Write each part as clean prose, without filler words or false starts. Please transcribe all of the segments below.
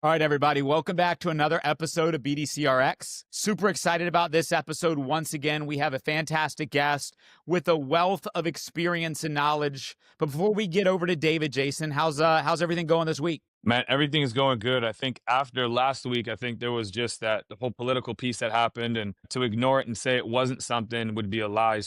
All right, everybody, welcome back to another episode of BDCRX. Super excited about this episode. Once again, we have a fantastic guest with a wealth of experience and knowledge. But before we get over to David, Jason, how's everything going this week? Man, everything is going good. I think after last week, I think there was just that the whole political piece that happened, and to ignore it and say it wasn't something would be a lie.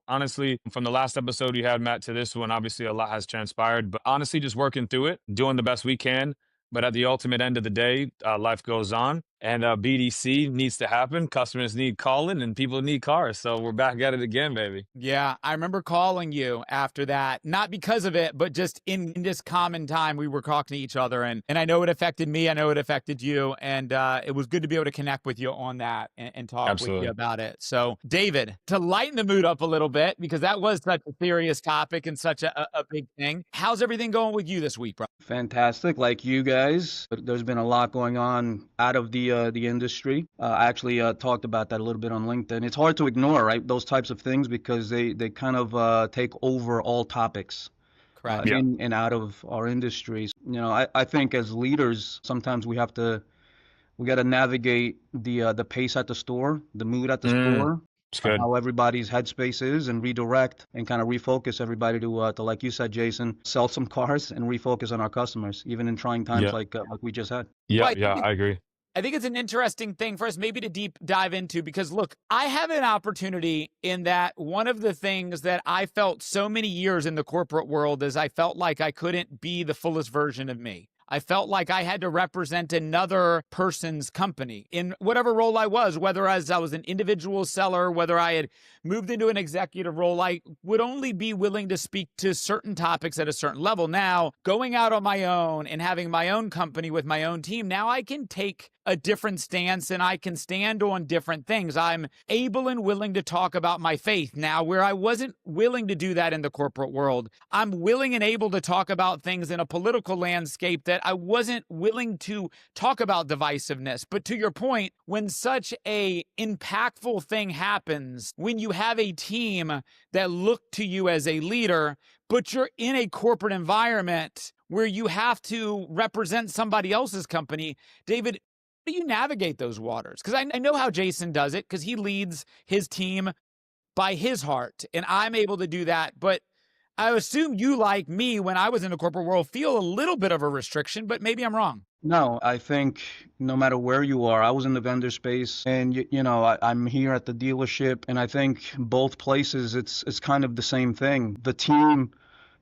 Honestly, from the last episode you had, Matt, to this one, obviously a lot has transpired, but honestly, just working through it, doing the best we can. But at the ultimate end of the day, life goes on, and BDC needs to happen. Customers need calling, and people need cars. So we're back at it again, baby. Yeah, I remember calling you after that, not because of it, but just in this common time we were talking to each other. And I know it affected me. I know it affected you. And it was good to be able to connect with you on that and talk with you Absolutely. about it. So, David, to lighten the mood up a little bit, because that was such a serious topic and such a big thing. How's everything going with you this week, bro? Fantastic. Like you guys, there's been a lot going on out of the industry. I actually talked about that a little bit on LinkedIn. It's hard to ignore, right? Those types of things because they kind of take over all topics Correct. Yeah. in and out of our industries. You know, I think as leaders, sometimes we got to navigate the pace at the store, the mood at the store, It's good. how everybody's headspace is, and redirect and kind of refocus everybody to like you said, Jason, sell some cars and refocus on our customers, even in trying times Yeah. like we just had. Yeah. Well, Yeah. I agree. I think it's an interesting thing for us maybe to deep dive into because, look, I have an opportunity in that one of the things that I felt so many years in the corporate world is I felt like I couldn't be the fullest version of me. I felt like I had to represent another person's company in whatever role I was, whether as I was an individual seller, whether I had moved into an executive role, I would only be willing to speak to certain topics at a certain level. Now, going out on my own and having my own company with my own team, now I can take a different stance and I can stand on different things. I'm able and willing to talk about my faith now, where I wasn't willing to do that in the corporate world. I'm willing and able to talk about things in a political landscape that I wasn't willing to talk about divisiveness. But to your point, when such a impactful thing happens, when you have a team that look to you as a leader, but you're in a corporate environment where you have to represent somebody else's company, David, how do you navigate those waters? Because I know how Jason does it because he leads his team by his heart, and I'm able to do that. But I assume you, like me, when I was in the corporate world, feel a little bit of a restriction, but maybe I'm wrong. No, I think no matter where you are, I was in the vendor space and I'm here at the dealership, and I think both places it's kind of the same thing. The team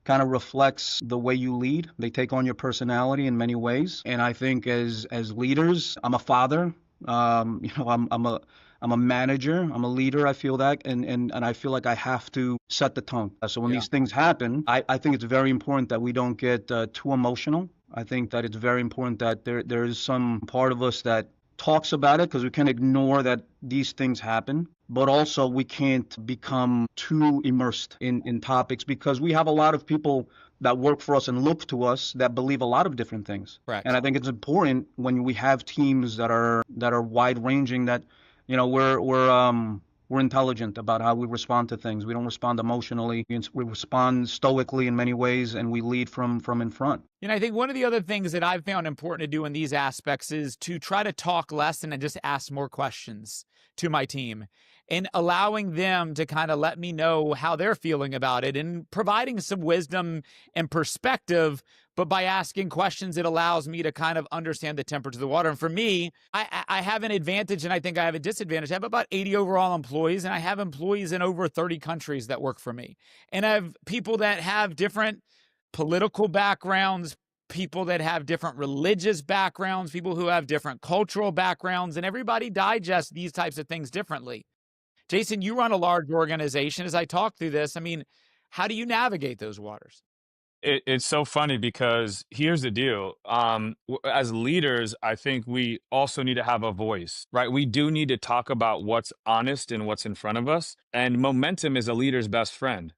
kind of reflects the way you lead. They take on your personality in many ways. And I think as leaders, I'm a father. I'm a manager. I'm a leader. I feel that, and I feel like I have to set the tone. So when Yeah. these things happen, I think it's very important that we don't get too emotional. I think that it's very important that there is some part of us that talks about it because we can't ignore that these things happen. But also we can't become too immersed in topics because we have a lot of people that work for us and look to us that believe a lot of different things. Correct. And I think it's important when we have teams that are wide ranging that, we're intelligent about how we respond to things. We don't respond emotionally. We respond stoically in many ways, and we lead from in front. And I think one of the other things that I've found important to do in these aspects is to try to talk less and just ask more questions to my team and allowing them to kind of let me know how they're feeling about it and providing some wisdom and perspective. But by asking questions, it allows me to kind of understand the temperature of the water. And for me, I have an advantage and I think I have a disadvantage. I have about 80 overall employees, and I have employees in over 30 countries that work for me. And I have people that have different political backgrounds, people that have different religious backgrounds, people who have different cultural backgrounds, and everybody digests these types of things differently. Jason, you run a large organization. As I talk through this, I mean, how do you navigate those waters? It's so funny because here's the deal. As leaders, I think we also need to have a voice, right? We do need to talk about what's honest and what's in front of us. And momentum is a leader's best friend.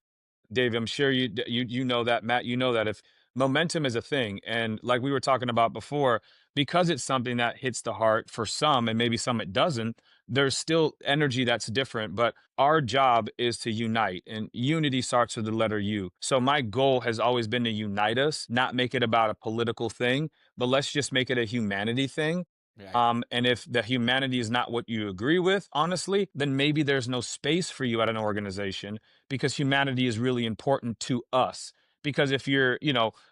Dave, I'm sure you know that. Matt, you know that if momentum is a thing, and like we were talking about before, because it's something that hits the heart for some and maybe some it doesn't, there's still energy that's different. But our job is to unite, and unity starts with the letter U. So my goal has always been to unite us, not make it about a political thing, but let's just make it a humanity thing. Right. And if the humanity is not what you agree with, honestly, then maybe there's no space for you at an organization, because humanity is really important to us. Because if you're,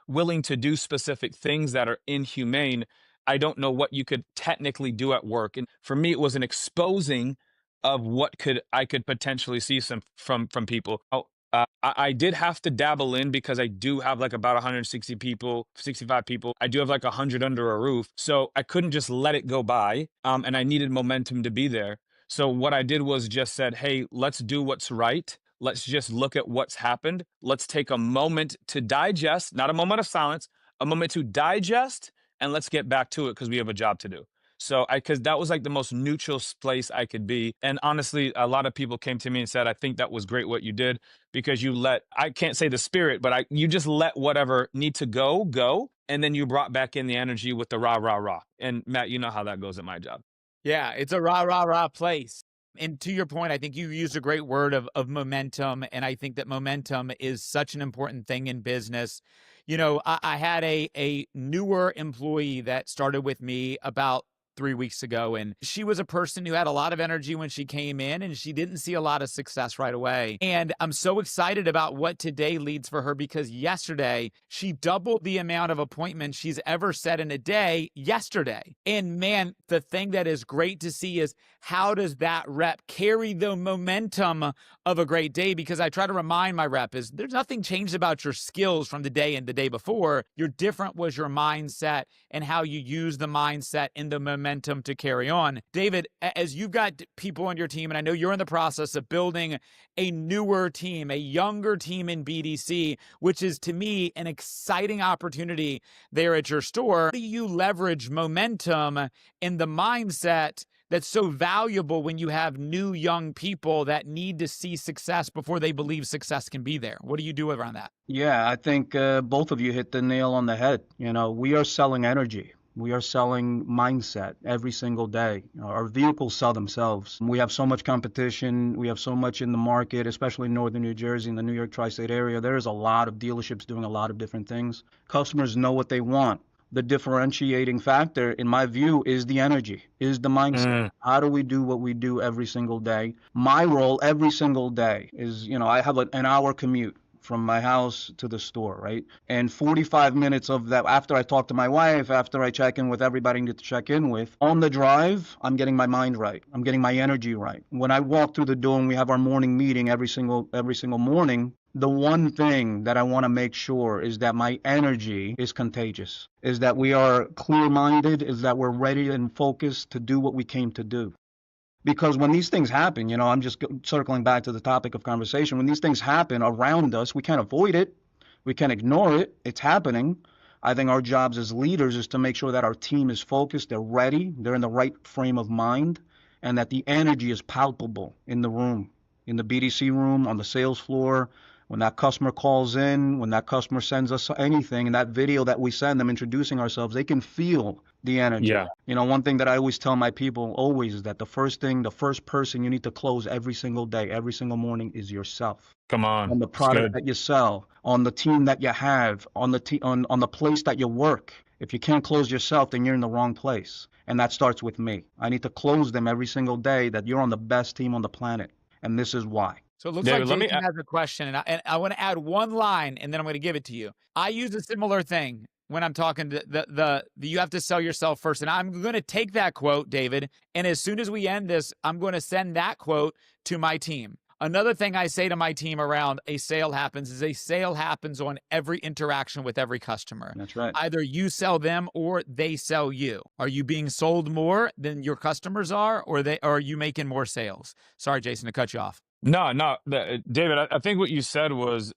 willing to do specific things that are inhumane, I don't know what you could technically do at work. And for me, it was an exposing of what I could potentially see some from people. I did have to dabble in, because I do have like about 160 people, 65 people. I do have like 100 under a roof. So I couldn't just let it go by. And I needed momentum to be there. So what I did was just said, hey, let's do what's right. Let's just look at what's happened. Let's take a moment to digest, not a moment of silence, a moment to digest, and let's get back to it, because we have a job to do. So because that was like the most neutral place I could be. And honestly, a lot of people came to me and said, I think that was great what you did, because I can't say the spirit, but you just let whatever need to go. And then you brought back in the energy with the rah, rah, rah. And Matt, you know how that goes at my job. Yeah, it's a rah, rah, rah place. And to your point, I think you used a great word of momentum. And I think that momentum is such an important thing in business. I had a newer employee that started with me about 3 weeks ago, and she was a person who had a lot of energy when she came in, and she didn't see a lot of success right away. And I'm so excited about what today leads for her, because yesterday she doubled the amount of appointments she's ever set in a day yesterday. And man, the thing that is great to see is, how does that rep carry the momentum of a great day? Because I try to remind my rep is, there's nothing changed about your skills from the day and the day before. Your different was your mindset and how you use the mindset and the momentum to carry on. David, as you've got people on your team, and I know you're in the process of building a newer team, a younger team in BDC, which is to me an exciting opportunity there at your store. How do you leverage momentum in the mindset that's so valuable when you have new young people that need to see success before they believe success can be there? What do you do around that? Yeah, I think both of you hit the nail on the head. We are selling energy. We are selling mindset every single day. Our vehicles sell themselves. We have so much competition. We have so much in the market, especially in northern New Jersey and the New York tri-state area. There's a lot of dealerships doing a lot of different things. Customers know what they want. The differentiating factor, in my view, is the energy, is the mindset. How do we do what we do every single day? My role every single day is, I have an hour commute from my house to the store, right? And 45 minutes of that, after I talk to my wife, after I check in with everybody I need to check in with, on the drive, I'm getting my mind right. I'm getting my energy right. When I walk through the door and we have our morning meeting every single morning, the one thing that I want to make sure is that my energy is contagious, is that we are clear-minded, is that we're ready and focused to do what we came to do. Because when these things happen, I'm just circling back to the topic of conversation. When these things happen around us, we can't avoid it. We can't ignore it. It's happening. I think our jobs as leaders is to make sure that our team is focused, they're ready, they're in the right frame of mind, and that the energy is palpable in the room, in the BDC room, on the sales floor. When that customer calls in, when that customer sends us anything, and that video that we send them introducing ourselves, they can feel the energy. Yeah. One thing that I always tell my people always is that the first person you need to close every single day, every single morning is yourself. Come on. On the product that you sell, on the team that you have, on the place that you work. If you can't close yourself, then you're in the wrong place. And that starts with me. I need to close them every single day that you're on the best team on the planet. And this is why. So it looks David, like Jason has a question, and I want to add one line, and then I'm going to give it to you. I use a similar thing when I'm talking to the you have to sell yourself first. And I'm going to take that quote, David, and as soon as we end this, I'm going to send that quote to my team. Another thing I say to my team around a sale happens is a sale happens on every interaction with every customer. That's right. Either you sell them or they sell you. Are you being sold more than your customers are, or are you making more sales? Sorry, Jason, to cut you off. No, David, I think what you said was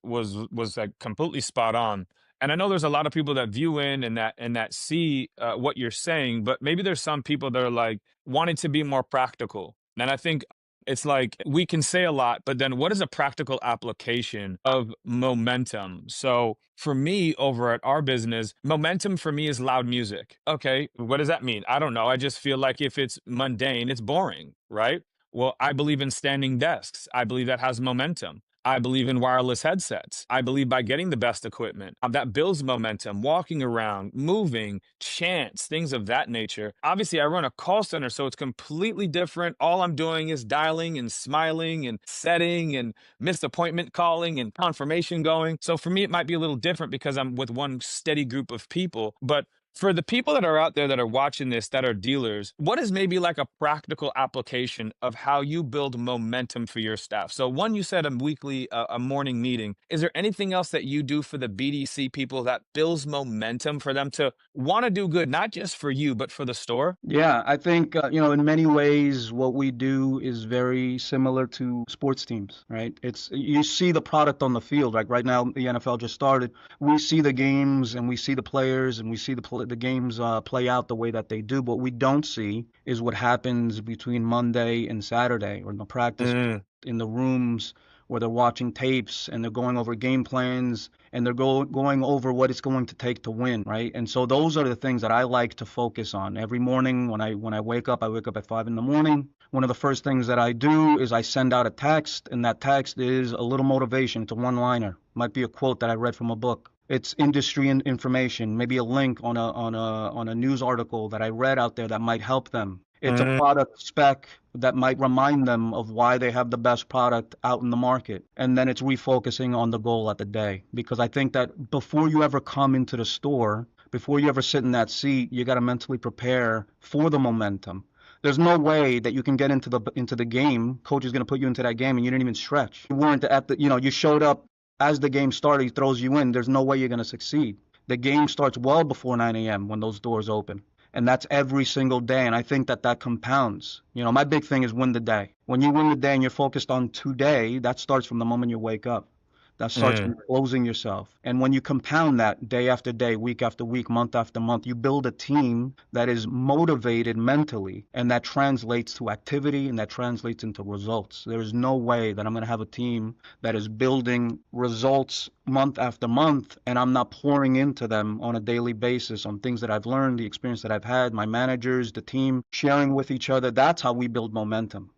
like completely spot on. And I know there's a lot of people that view in and that see what you're saying, but maybe there's some people that are like wanting to be more practical. And I think It's like we can say a lot, but then what is a practical application of momentum? So for me over at our business, momentum for me is loud music. Okay, what does that mean? I don't know. I just feel like if it's mundane, it's boring, right? Well, I believe in standing desks. I believe that has momentum. I believe in wireless headsets. I believe by getting the best equipment that builds momentum, walking around, moving, chants, things of that nature. Obviously, I run a call center, so it's completely different. All I'm doing is dialing and smiling and setting and missed appointment calling and confirmation going. So for me, it might be a little different because I'm with one steady group of people. But for the people that are out there that are watching this, that are dealers, what is maybe like a practical application of how you build momentum for your staff? So one, you said a weekly, a morning meeting. Is there anything else that you do for the BDC people that builds momentum for them to want to do good, not just for you, but for the store? Yeah, I think, in many ways, what we do is very similar to sports teams, right? You see the product on the field. Like right now, the NFL just started. We see the games and we see the players and we see the games play out the way that they do. What we don't see is what happens between Monday and Saturday, or in the practice, in the rooms where they're watching tapes and they're going over game plans and they're going over what it's going to take to win, right? And so those are the things that I like to focus on. Every morning when I wake up at 5 in the morning. One of the first things that I do is I send out a text, and that text is a little motivation. It's a one-liner. Might be a quote that I read from a book. It's industry information, maybe a link on a news article that I read out there that might help them. It's a product spec that might remind them of why they have the best product out in the market. And then it's refocusing on the goal at the day. Because I think that before you ever come into the store, before you ever sit in that seat, you got to mentally prepare for the momentum. There's no way that you can get into the game. Coach is going to put you into that game and you didn't even stretch. You weren't you showed up as the game started, he throws you in. There's no way you're going to succeed. The game starts well before 9 a.m. when those doors open. And that's every single day. And I think that compounds. My big thing is win the day. When you win the day and you're focused on today, that starts from the moment you wake up. That starts from closing yourself. And when you compound that day after day, week after week, month after month, you build a team that is motivated mentally, and that translates to activity, and that translates into results. There is no way that I'm going to have a team that is building results month after month, and I'm not pouring into them on a daily basis on things that I've learned, the experience that I've had, my managers, the team, sharing with each other. That's how we build momentum.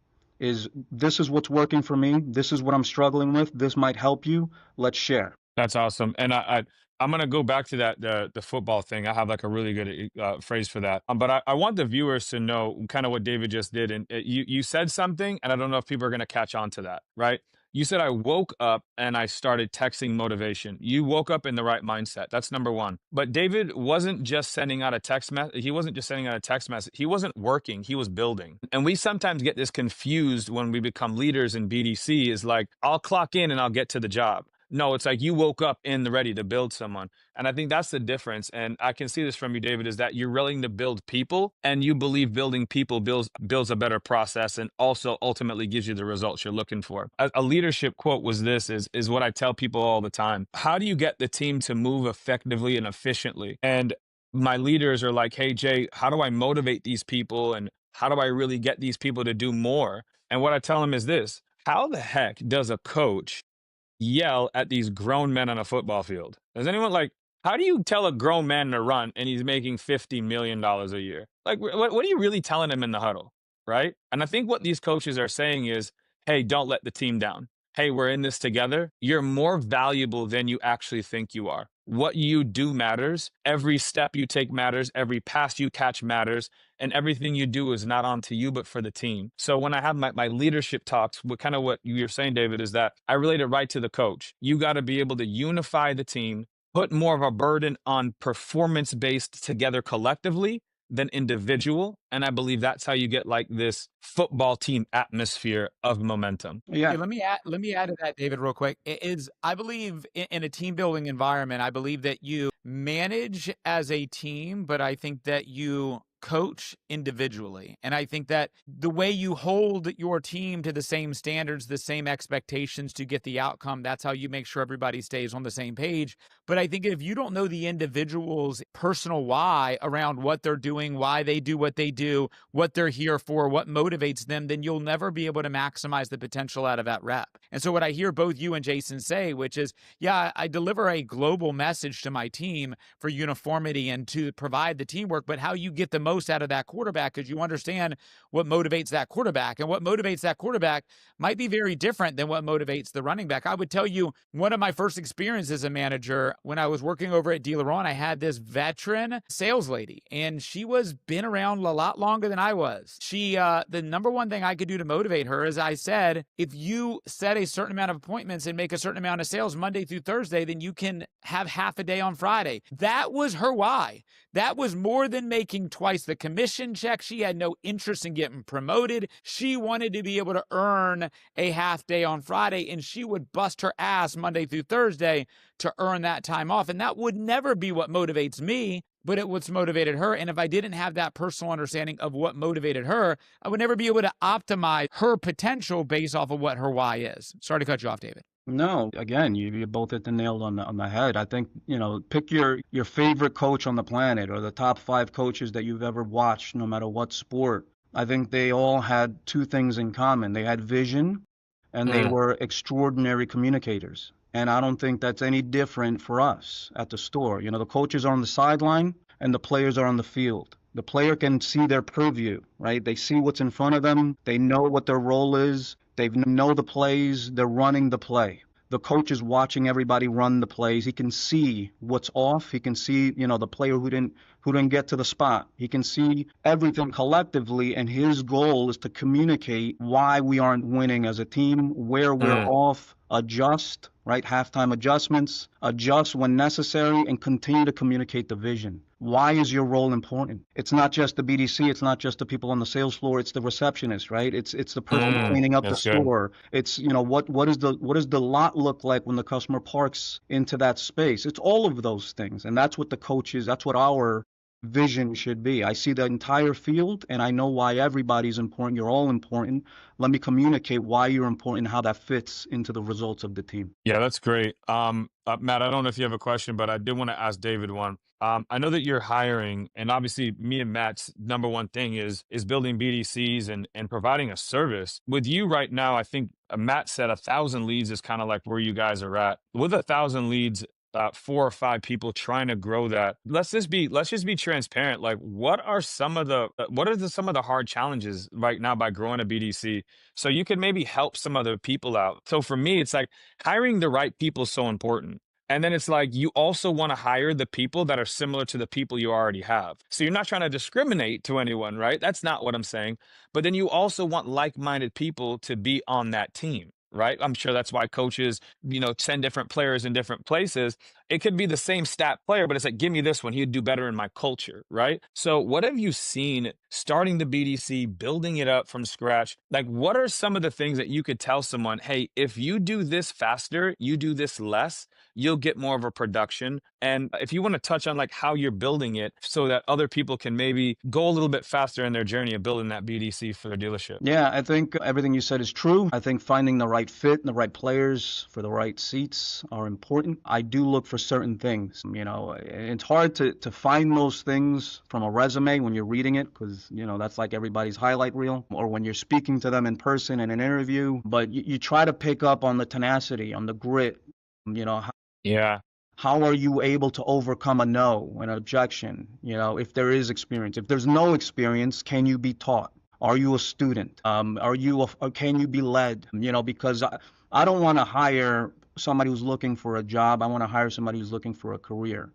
This is what's working for me. This is what I'm struggling with. This might help you. Let's share. That's awesome. And I'm gonna go back to that the football thing. I have like a really good phrase for that. But I want the viewers to know kind of what David just did. And you said something, and I don't know if people are gonna catch on to that, right? You said I woke up and I started texting motivation. You woke up in the right mindset. That's number one. But David wasn't just sending out a text message. He wasn't just sending out a text message. He wasn't working. He was building. And we sometimes get this confused when we become leaders in BDC. Is like, I'll clock in and I'll get to the job. No, it's like you woke up in the ready to build someone. And I think that's the difference. And I can see this from you, David, is that you're willing to build people, and you believe building people builds a better process and also ultimately gives you the results you're looking for. A leadership quote was this, is what I tell people all the time. How do you get the team to move effectively and efficiently? And my leaders are like, hey, Jay, how do I motivate these people? And how do I really get these people to do more? And what I tell them is this: how the heck does a coach yell at these grown men on a football field? Does anyone how do you tell a grown man to run and he's making $50 million a year? Like, what are you really telling him in the huddle? Right. And I think what these coaches are saying is, hey, don't let the team down. Hey, we're in this together. You're more valuable than you actually think you are. What you do matters. Every step you take matters. Every pass you catch matters. And everything you do is not onto you, but for the team. So when I have my leadership talks, what you're saying, David, is that I relate it right to the coach. You got to be able to unify the team, put more of a burden on performance-based together collectively than individual. And I believe that's how you get like this football team atmosphere of momentum. Yeah. Okay, let me add to that, David, real quick. I believe in a team building environment, I believe that you manage as a team, but I think that you coach individually. And I think that the way you hold your team to the same standards, the same expectations to get the outcome, that's how you make sure everybody stays on the same page. But I think if you don't know the individual's personal why around what they're doing, why they do what they do, what they're here for, what motivates them, then you'll never be able to maximize the potential out of that rep. And so what I hear both you and Jason say, which is, yeah, I deliver a global message to my team for uniformity and to provide the teamwork, but how you get the most out of that quarterback is you understand what motivates that quarterback. And what motivates that quarterback might be very different than what motivates the running back. I would tell you, one of my first experiences as a manager, when I was working over at DeLeron, I had this veteran sales lady, and she was been around a lot longer than I was. She, the number one thing I could do to motivate her is I said, if you set a certain amount of appointments and make a certain amount of sales Monday through Thursday, then you can have half a day on Friday. That was her why. That was more than making twice the commission check. She had no interest in getting promoted. She wanted to be able to earn a half day on Friday, and she would bust her ass Monday through Thursday to earn that time off. And that would never be what motivates me, but it what's motivated her. And if I didn't have that personal understanding of what motivated her, I would never be able to optimize her potential based off of what her why is. Sorry to cut you off, David. No, again, you both hit the nail on the head. I think, pick your favorite coach on the planet or the top 5 coaches that you've ever watched, no matter what sport. I think they all had 2 things in common. They had vision and they were extraordinary communicators. And I don't think that's any different for us at the store. The coaches are on the sideline and the players are on the field. The player can see their purview, right? They see what's in front of them. They know what their role is. They know the plays. They're running the play. The coach is watching everybody run the plays. He can see what's off. He can see, the player who didn't get to the spot. He can see everything collectively, and his goal is to communicate why we aren't winning as a team, where we're off, adjust, right? Halftime adjustments, adjust when necessary, and continue to communicate the vision. Why is your role important? It's not just the BDC. It's not just the people on the sales floor. It's the receptionist, right? It's the person cleaning up the store. It's, what does the lot look like when the customer parks into that space? It's all of those things. And that's what the coaches, that's what our vision should be. I see the entire field and I know why everybody's important. You're all important. Let me communicate why you're important and how that fits into the results of the team. Yeah, that's great. Matt, I don't know if you have a question, but I did want to ask David one. I know that you're hiring, and obviously me and Matt's number one thing is building BDCs and providing a service. With you right now, I think Matt said 1,000 leads is kind of like where you guys are at. With 1,000 leads, 4 or 5 people trying to grow that. Let's just be transparent. Like, what are some of the hard challenges right now by growing a BDC? So you could maybe help some other people out. So for me, it's like hiring the right people is so important. And then it's like you also want to hire the people that are similar to the people you already have. So you're not trying to discriminate to anyone, right? That's not what I'm saying. But then you also want like-minded people to be on that team. Right? I'm sure that's why coaches, send different players in different places. It could be the same stat player, but it's like, give me this one. He'd do better in my culture, right? So what have you seen starting the BDC, building it up from scratch? Like, what are some of the things that you could tell someone, hey, if you do this faster, you do this less, you'll get more of a production. And if you want to touch on like how you're building it so that other people can maybe go a little bit faster in their journey of building that BDC for their dealership. Yeah, I think everything you said is true. I think finding the right fit and the right players for the right seats are important. I do look for certain things. It's hard to find those things from a resume when you're reading it because, that's like everybody's highlight reel or when you're speaking to them in person in an interview. But you try to pick up on the tenacity, on the grit, Yeah. How are you able to overcome a no, an objection? If there is experience. If there's no experience, can you be taught? Are you a student? Can you be led? Because I don't want to hire somebody who's looking for a job. I want to hire somebody who's looking for a career.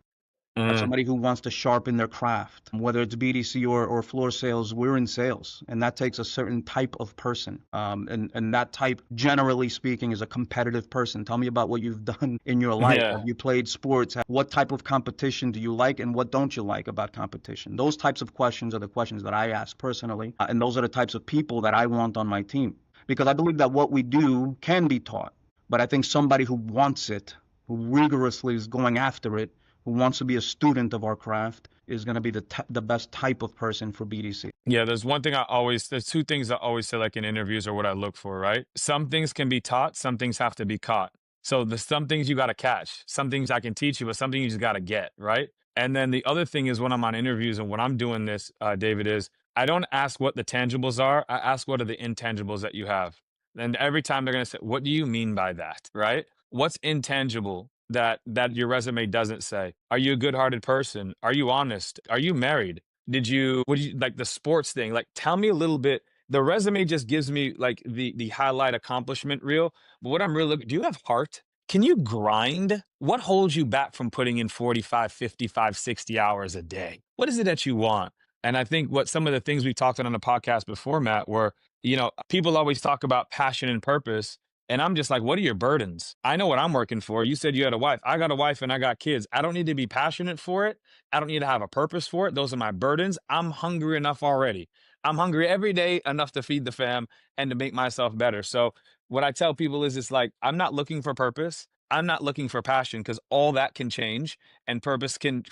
Somebody who wants to sharpen their craft. Whether it's BDC or floor sales, we're in sales, and that takes a certain type of person. And that type, generally speaking, is a competitive person. Tell me about what you've done in your life. Yeah. Have you played sports? What type of competition do you like, and what don't you like about competition? Those types of questions are the questions that I ask personally, and those are the types of people that I want on my team. Because I believe that what we do can be taught, but I think somebody who wants it, who rigorously is going after it, who wants to be a student of our craft is going to be the best type of person for BDC. Yeah, there's two things I always say, like in interviews or what I look for, right? Some things can be taught, some things have to be caught. So there's some things you got to catch, some things I can teach you, but something you just got to get, right? And then the other thing is when I'm on interviews and when I'm doing this, David, is I don't ask what the tangibles are. I ask what are the intangibles that you have. And every time they're going to say, what do you mean by that, right? What's intangible that your resume doesn't say? Are you a good-hearted person? Are you honest? Are you married? Would you like the sports thing? Like, tell me a little bit. The resume just gives me like the highlight accomplishment reel. But what I'm really looking, do you have heart? Can you grind? What holds you back from putting in 45, 55, 60 hours a day? What is it that you want? And I think what some of the things we talked on the podcast before, Matt, were, people always talk about passion and purpose. And I'm just like, what are your burdens? I know what I'm working for. You said you had a wife. I got a wife and I got kids. I don't need to be passionate for it. I don't need to have a purpose for it. Those are my burdens. I'm hungry enough already. I'm hungry every day enough to feed the fam and to make myself better. So what I tell people is it's like, I'm not looking for purpose. I'm not looking for passion because all that can change and purpose can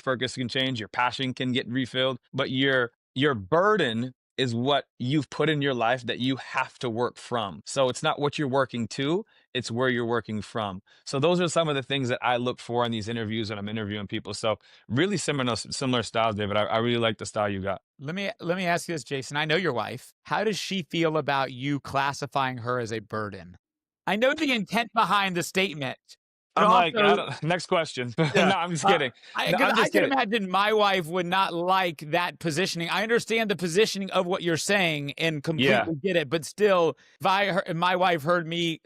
change. Your passion can get refilled, but your burden is what you've put in your life that you have to work from. So it's not what you're working to, it's where you're working from. So those are some of the things that I look for in these interviews when I'm interviewing people. So really similar styles, David. I really like the style you got. Let me ask you this, Jason. I know your wife. How does she feel about you classifying her as a burden? I know the intent behind the statement. I'm like, next question. Yeah. No, I'm just kidding. I No, I'm just can kidding. imagine my wife would not like that positioning. I understand the positioning of what you're saying and completely get it, but still, if my wife heard me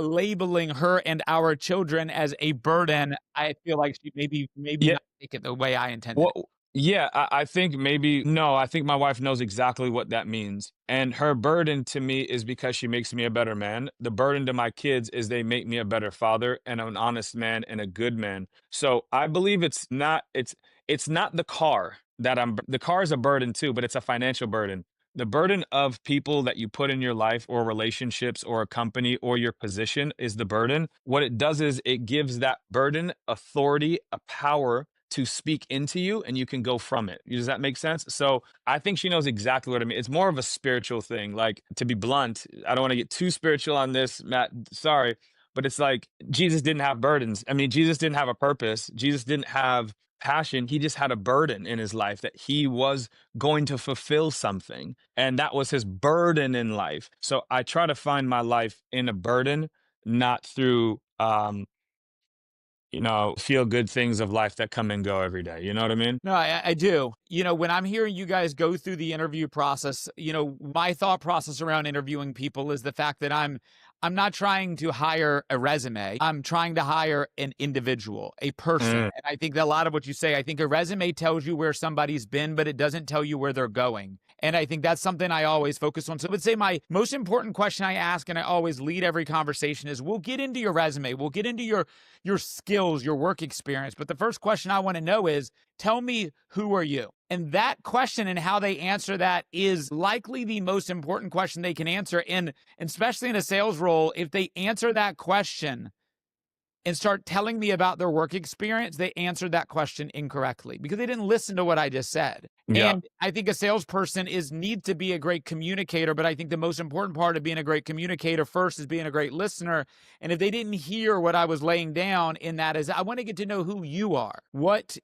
labeling her and our children as a burden, I feel like she maybe not take it the way I intended. Well, yeah, I think I think my wife knows exactly what that means. And her burden to me is because she makes me a better man. The burden to my kids is they make me a better father and an honest man and a good man. So I believe it's not the car the car is a burden too, but it's a financial burden. The burden of people that you put in your life or relationships or a company or your position is the burden. What it does is it gives that burden authority, a power to speak into you and you can go from it. Does that make sense? So I think she knows exactly what I mean. It's more of a spiritual thing. Like, to be blunt, I don't want to get too spiritual on this, Matt. Sorry. But it's like Jesus didn't have burdens. I mean, Jesus didn't have a purpose. Jesus didn't have passion. He just had a burden in his life that he was going to fulfill something. And that was his burden in life. So I try to find my life in a burden, not through feel good things of life that come and go every day. You know what I mean? No, I do. When I'm hearing you guys go through the interview process, my thought process around interviewing people is the fact that I'm not trying to hire a resume. I'm trying to hire an individual, a person. And I think that a lot of what you say, I think a resume tells you where somebody's been, but it doesn't tell you where they're going. And I think that's something I always focus on. So I would say my most important question I ask, and I always lead every conversation, is we'll get into your resume. We'll get into your skills, your work experience. But the first question I want to know is, tell me, who are you? And that question and how they answer that is likely the most important question they can answer. And especially in a sales role, if they answer that question and start telling me about their work experience, they answered that question incorrectly because they didn't listen to what I just said. Yeah. And I think a salesperson needs to be a great communicator, but I think the most important part of being a great communicator first is being a great listener. And if they didn't hear what I was laying down in that is, I want to get to know who you are. What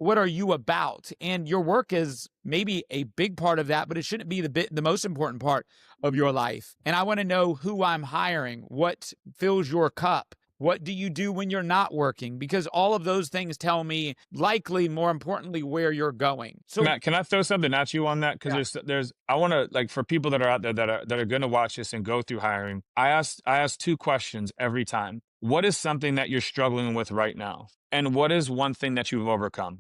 are you about? And your work is maybe a big part of that, but it shouldn't be the most important part of your life. And I want to know who I'm hiring, what fills your cup. What do you do when you're not working? Because all of those things tell me, likely, more importantly, where you're going. So, Matt, can I throw something at you on that? Because I want to, like, for people that are out there that are going to watch this and go through hiring, I ask two questions every time. What is something that you're struggling with right now? And what is one thing that you've overcome?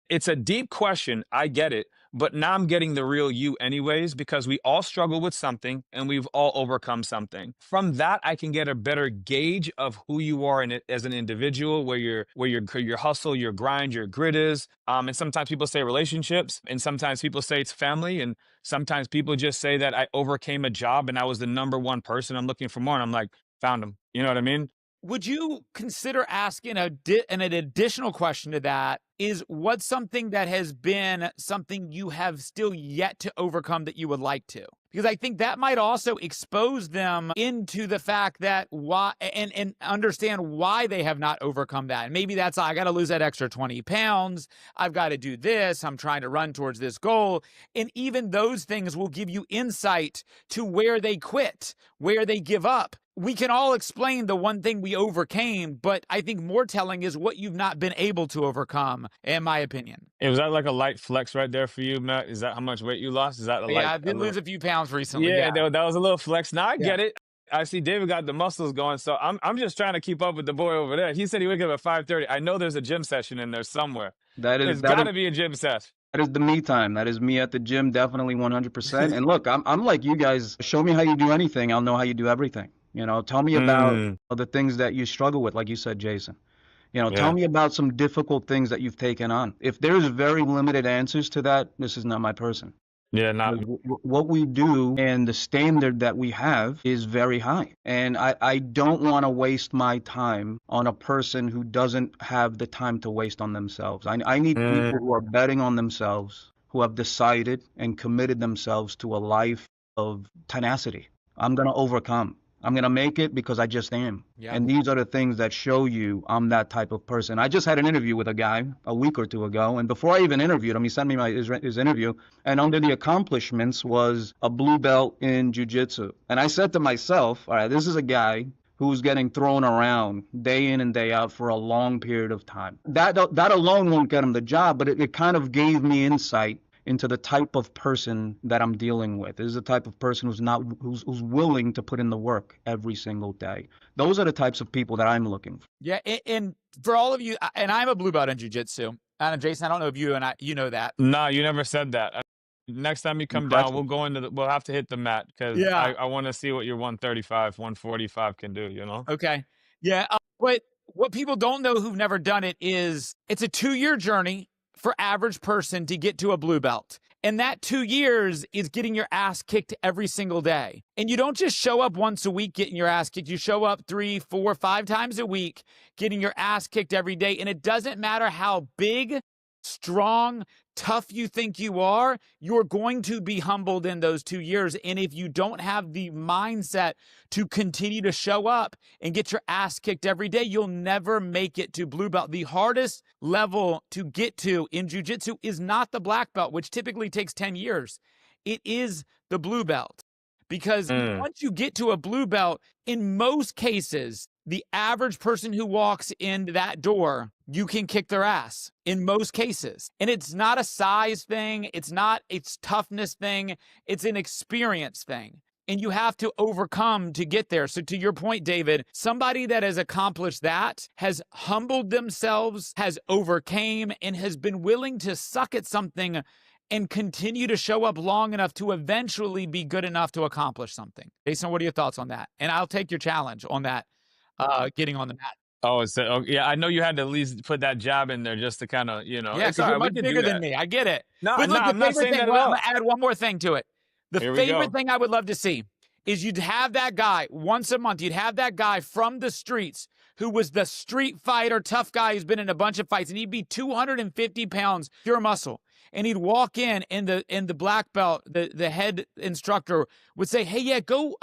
It's a deep question, I get it, but now I'm getting the real you anyways, because we all struggle with something and we've all overcome something. From that, I can get a better gauge of who you are as an individual, where your hustle, your grind, your grit is. And sometimes people say relationships, and sometimes people say it's family, and sometimes people just say that I overcame a job and I was the number one person. I'm looking for more, and I'm like, found him. You know what I mean? would you consider asking an additional question to that is what's something that has been something you have still yet to overcome that you would like to? Because I think that might also expose them into the fact that why and understand why they have not overcome that. And maybe that's, I got to lose that extra 20 pounds. I've got to do this. I'm trying to run towards this goal. And even those things will give you insight to where they quit, where they give up. We can all explain the one thing we overcame, but I think more telling is what you've not been able to overcome, in my opinion. Was that like a light flex right there for you, Matt? Is that how much weight you lost? Is that I did lose a few pounds recently. Yeah, that was a little flex. Now I Yeah. get it. I see David got the muscles going, so I'm just trying to keep up with the boy over there. He said he wake up at 5:30. I know there's a gym session in there somewhere. There's got to be a gym session. That is the me time. That is me at the gym, definitely 100%. And look, I'm like you guys. Show me how you do anything, I'll know how you do everything. You know, tell me about the things that you struggle with, like you said, Jason. You know, tell me about some difficult things that you've taken on. If there's very limited answers to that, this is not my person. Yeah, not what we do and the standard that we have is very high. And I don't want to waste my time on a person who doesn't have the time to waste on themselves. I need people who are betting on themselves, who have decided and committed themselves to a life of tenacity. I'm going to overcome. I'm going to make it because I just am. Yeah. And these are the things that show you I'm that type of person. I just had an interview with a guy a week or two ago. And before I even interviewed him, he sent me his interview. And under the accomplishments was a blue belt in jiu-jitsu. And I said to myself, all right, this is a guy who's getting thrown around day in and day out for a long period of time. That alone won't get him the job, but it kind of gave me insight into the type of person that I'm dealing with. This is the type of person who's willing to put in the work every single day. Those are the types of people that I'm looking for. Yeah, and for all of you, and I'm a blue belt in jiu-jitsu. Jason, I don't know if you know that. No, you never said that. Next time you come down, we'll go we'll have to hit the mat because I want to see what your 135, 145 can do, you know? Okay. Yeah, but what people don't know who've never done it is it's a 2-year journey for average person to get to a blue belt. And that 2 years is getting your ass kicked every single day. And you don't just show up once a week getting your ass kicked. You show up 3, 4, 5 times a week getting your ass kicked every day. And it doesn't matter how big, strong, tough you think you are, you're going to be humbled in those 2 years. And if you don't have the mindset to continue to show up and get your ass kicked every day, you'll never make it to blue belt. The hardest level to get to in jiu-jitsu is not the black belt, which typically takes 10 years. It is the blue belt. Because once you get to a blue belt, in most cases, the average person who walks in that door, you can kick their ass in most cases. And it's not a size thing. It's not a toughness thing. It's an experience thing. And you have to overcome to get there. So to your point, David, somebody that has accomplished that has humbled themselves, has overcame, and has been willing to suck at something and continue to show up long enough to eventually be good enough to accomplish something. Jason, what are your thoughts on that? And I'll take your challenge on that, getting on the mat. Oh, yeah, I know you had to at least put that jab in there just to kind of, you know. Yeah, because you're much bigger than me. I get it. No, but look, I'm not saying that at all. I'm going to add one more thing to it. The favorite thing I would love to see is you'd have that guy once a month. You'd have that guy from the streets who was the street fighter, tough guy who's been in a bunch of fights, and he'd be 250 pounds, pure muscle. And he'd walk in the black belt, the head instructor would say, hey, yeah, go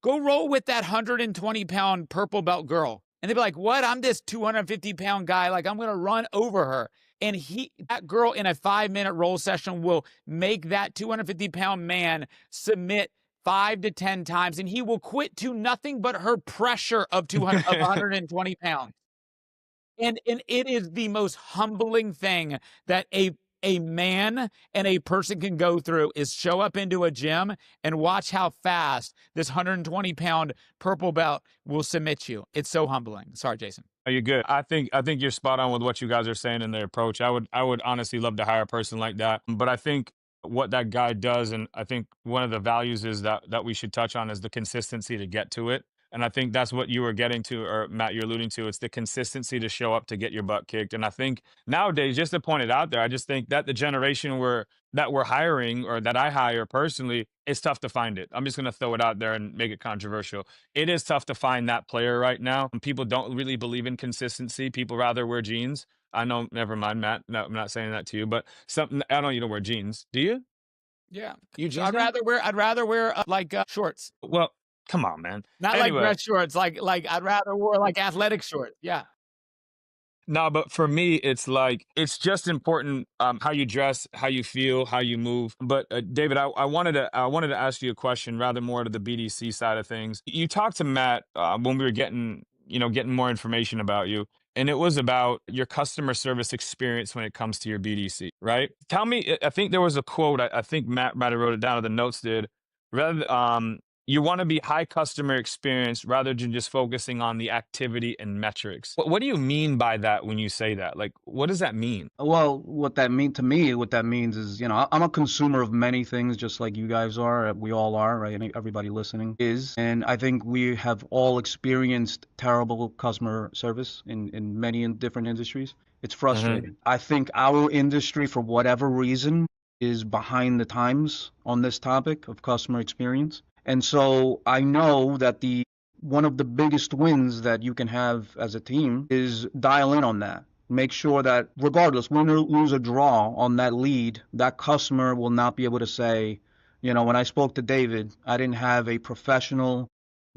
roll with that 120-pound purple belt girl. And they'd be like, what? I'm this 250-pound guy. Like, I'm going to run over her. And that girl in a 5-minute roll session will make that 250-pound man submit 5 to 10 times. And he will quit to nothing but her pressure of 120 pounds. And it is the most humbling thing that a man and a person can go through is show up into a gym and watch how fast this 120-pound purple belt will submit you. It's so humbling. Sorry, Jason. Are you good? I think you're spot on with what you guys are saying in their approach. I would honestly love to hire a person like that. But I think what that guy does, and I think one of the values is that we should touch on is the consistency to get to it. And I think that's what you were getting to, or Matt, you're alluding to. It's the consistency to show up to get your butt kicked. And I think nowadays, just to point it out there, I just think that the generation that we're hiring, or that I hire personally, it's tough to find it. I'm just going to throw it out there and make it controversial. It is tough to find that player right now. People don't really believe in consistency. People rather wear jeans. I know, never mind, Matt. No, I'm not saying that to you, but something, I know you don't wear jeans. Do you? Yeah. You jeans I'd guy? rather wear like shorts, Well, come on, man. not like Anyway, dress shorts. Like I'd rather wear like athletic shorts. Yeah. no, but for me, it's like it's just important how you dress, how you feel, how you move. But David, I wanted to ask you a question, rather more to the BDC side of things. You talked to Matt when we were getting more information about you, and it was about your customer service experience when it comes to your BDC, right? Tell me, I think there was a quote. I think Matt might have wrote it down, or the notes did. Rather, you want to be high customer experience rather than just focusing on the activity and metrics. What do you mean by that when you say that? Like, what does that mean? Well, what that means is, I'm a consumer of many things, just like you guys are. We all are, right? And everybody listening is. And I think we have all experienced terrible customer service in many different industries. It's Hmm. frustrating. I think our industry, for whatever reason, is behind the times on this topic of customer experience. And so I know that one of the biggest wins that you can have as a team is dial in on that. Make sure that regardless, win or lose or draw on that lead, that customer will not be able to say, when I spoke to David, I didn't have a professional,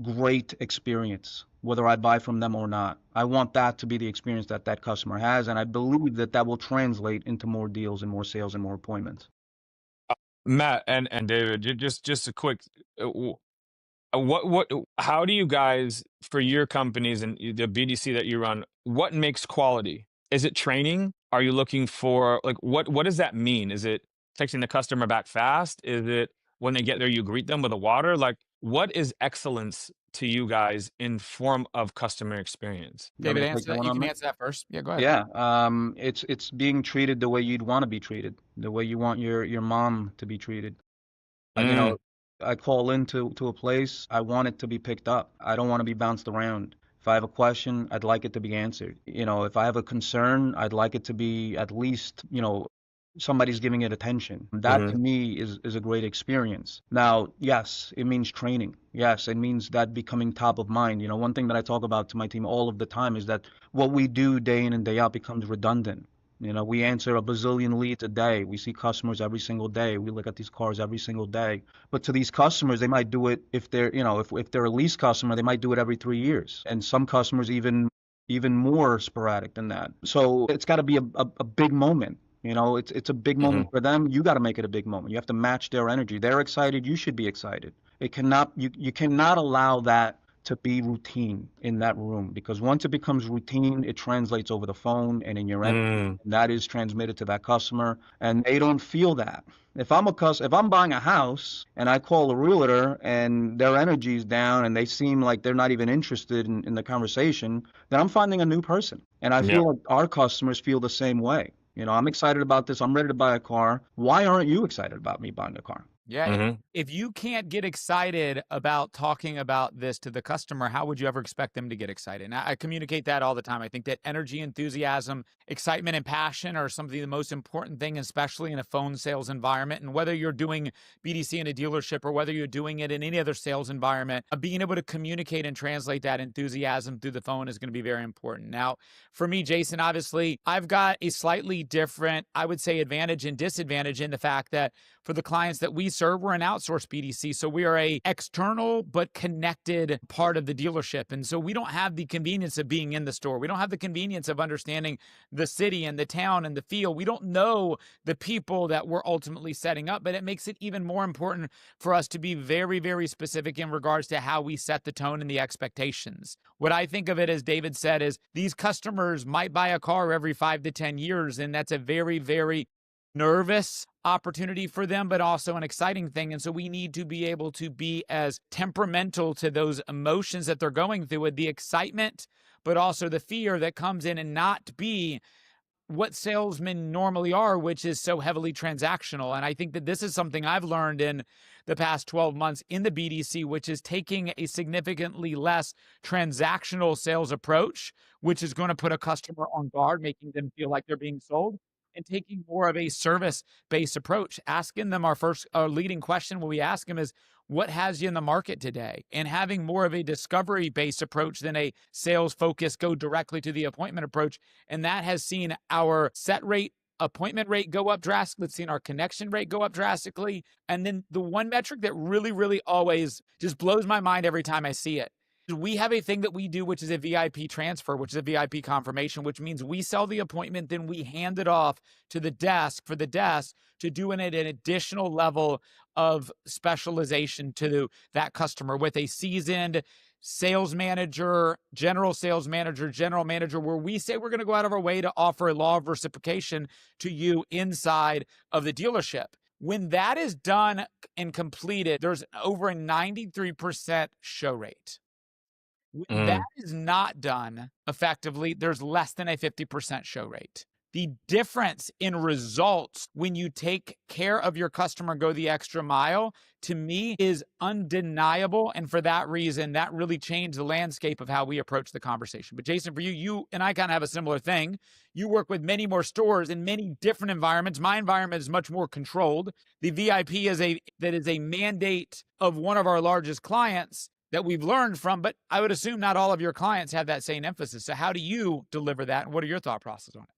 great experience, whether I buy from them or not. I want that to be the experience that that customer has, and I believe that that will translate into more deals and more sales and more appointments. Matt and David, just a quick, uh, w- what how do you guys, for your companies and the BDC that you run, what makes quality? Is it training? Are you looking for, like, what does that mean? Is it texting the customer back fast? Is it when they get there you greet them with a water? Like, what is excellence to you guys in form of customer experience? You want David, me to take answer that that. one You on, can Mike? answer that first. Yeah, go ahead. Yeah, it's being treated the way you'd want to be treated, the way you want your mom to be treated. You Mm, know, I call into a place, I want it to be picked up. I don't want to be bounced around. If I have a question, I'd like it to be answered. If I have a concern, I'd like it to be at least, somebody's giving it attention. That to mhm, me is a great experience. Now, yes, it means training. Yes, it means that becoming top of mind. One thing that I talk about to my team all of the time is that what we do day in and day out becomes redundant. We answer a bazillion leads a day. We see customers every single day. We look at these cars every single day. But to these customers, they might do it if they're, if they're a lease customer, they might do it every 3 years. And some customers even more sporadic than that. So it's got to be a big moment. It's a big moment mhm, for them. You got to make it a big moment. You have to match their energy. They're excited. You should be excited. It cannot you cannot allow that to be routine in that room, because once it becomes routine, it translates over the phone and in your energy, mm, and that is transmitted to that customer, and they don't feel that. If I'm buying a house and I call a realtor and their energy is down and they seem like they're not even interested in the conversation, then I'm finding a new person. And I yeah, feel like our customers feel the same way. I'm excited about this. I'm ready to buy a car. Why aren't you excited about me buying a car? Yeah. mhm, If you can't get excited about talking about this to the customer, how would you ever expect them to get excited? And I communicate that all the time. I think that energy, enthusiasm, excitement, and passion are some of the most important thing, especially in a phone sales environment. And whether you're doing BDC in a dealership or whether you're doing it in any other sales environment, being able to communicate and translate that enthusiasm through the phone is going to be very important. Now, for me, Jason, obviously, I've got a slightly different, I would say, advantage and disadvantage in the fact that for the clients that we serve, we're an outsourced BDC. So we are a external but connected part of the dealership. And so we don't have the convenience of being in the store. We don't have the convenience of understanding the city and the town and the feel. We don't know the people that we're ultimately setting up, but it makes it even more important for us to be very, very specific in regards to how we set the tone and the expectations. What I think of it, as David said, is these customers might buy a car every 5 to 10 years, and that's a very, very nervous opportunity for them, but also an exciting thing. And so we need to be able to be as temperamental to those emotions that they're going through with the excitement, but also the fear that comes in, and not be what salesmen normally are, which is so heavily transactional. And I think that this is something I've learned in the past 12 months in the BDC, which is taking a significantly less transactional sales approach, which is going to put a customer on guard, making them feel like they're being sold, and taking more of a service-based approach. Asking them our leading question when we ask them is, what has you in the market today? And having more of a discovery-based approach than a sales-focused, go directly to the appointment approach. And that has seen our set rate, appointment rate go up drastically. It's seen our connection rate go up drastically. And then the one metric that really, really always just blows my mind every time I see it, we have a thing that we do, which is a VIP transfer, which is a VIP confirmation, which means we sell the appointment, then we hand it off to the desk for the desk to do an additional level of specialization to that customer with a seasoned sales manager, general manager, where we say we're going to go out of our way to offer a law of reciprocation to you inside of the dealership. When that is done and completed, there's over a 93% show rate. When that is not done effectively, there's less than a 50% show rate. The difference in results when you take care of your customer and go the extra mile, to me, is undeniable. And for that reason, that really changed the landscape of how we approach the conversation. But Jason, for you and I kind of have a similar thing. You work with many more stores in many different environments. My environment is much more controlled. The VIP is a mandate of one of our largest clients that we've learned from, but I would assume not all of your clients have that same emphasis. So how do you deliver that? And what are your thought process on it?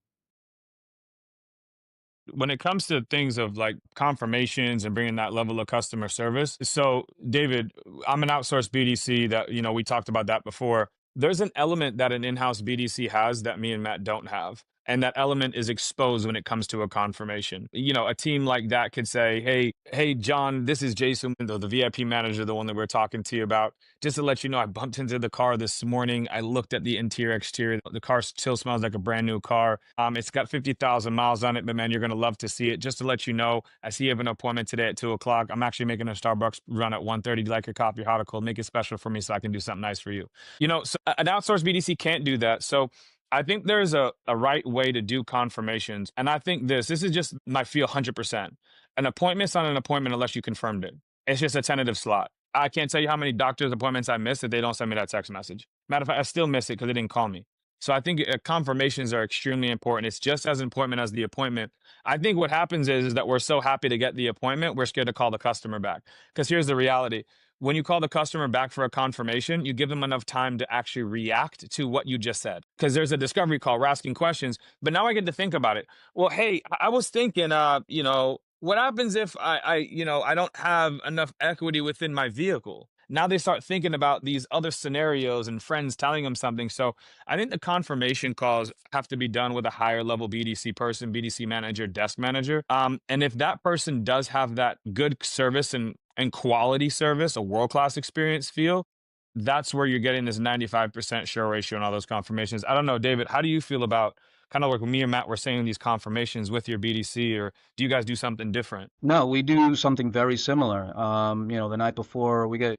When it comes to things of like confirmations and bringing that level of customer service. So David, I'm an outsourced BDC that, we talked about that before. There's an element that an in-house BDC has that me and Matt don't have. And that element is exposed when it comes to a confirmation. A team like that could say, hey, John, this is Jason, the VIP manager, the one that we're talking to you about. Just to let you know, I bumped into the car this morning. I looked at the interior, exterior. The car still smells like a brand new car. It's got 50,000 miles on it, but man, you're going to love to see it. Just to let you know, I see you have an appointment today at 2:00. I'm actually making a Starbucks run at 1:30. Do you like your coffee, hot or cold? Make it special for me so I can do something nice for you. So an outsourced BDC can't do that. So I think there's a right way to do confirmations. And I think this is just my feel 100%. An appointment's not an appointment unless you confirmed it. It's just a tentative slot. I can't tell you how many doctor's appointments I missed if they don't send me that text message. Matter of fact, I still miss it because they didn't call me. So I think confirmations are extremely important. It's just as important as the appointment. I think what happens is that we're so happy to get the appointment, we're scared to call the customer back. Because here's the reality. When you call the customer back for a confirmation, you give them enough time to actually react to what you just said. Because there's a discovery call, we're asking questions. But now I get to think about it. Well, hey, I was thinking, what happens if I don't have enough equity within my vehicle? Now they start thinking about these other scenarios and friends telling them something. So I think the confirmation calls have to be done with a higher level BDC person, BDC manager, desk manager. And if that person does have that good service and quality service, a world-class experience feel, that's where you're getting this 95% show ratio and all those confirmations. I don't know, David, how do you feel about kind of like me and Matt were saying these confirmations with your BDC, or do you guys do something different? No, we do something very similar. The night before we get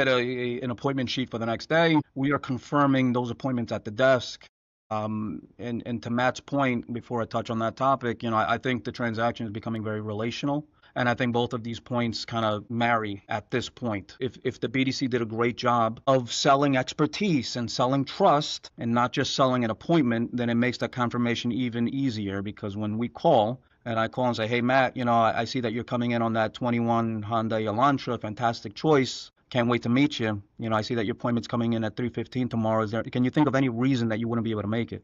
an appointment sheet for the next day. We are confirming those appointments at the desk. And to Matt's point, before I touch on that topic, I think the transaction is becoming very relational. And I think both of these points kind of marry at this point. If the BDC did a great job of selling expertise and selling trust and not just selling an appointment, then it makes that confirmation even easier, because when we call, and I call and say, hey, Matt, I see that you're coming in on that 21 Hyundai Elantra, fantastic choice. Can't wait to meet you. I see that your appointment's coming in at 3:15 tomorrow. Can you think of any reason that you wouldn't be able to make it?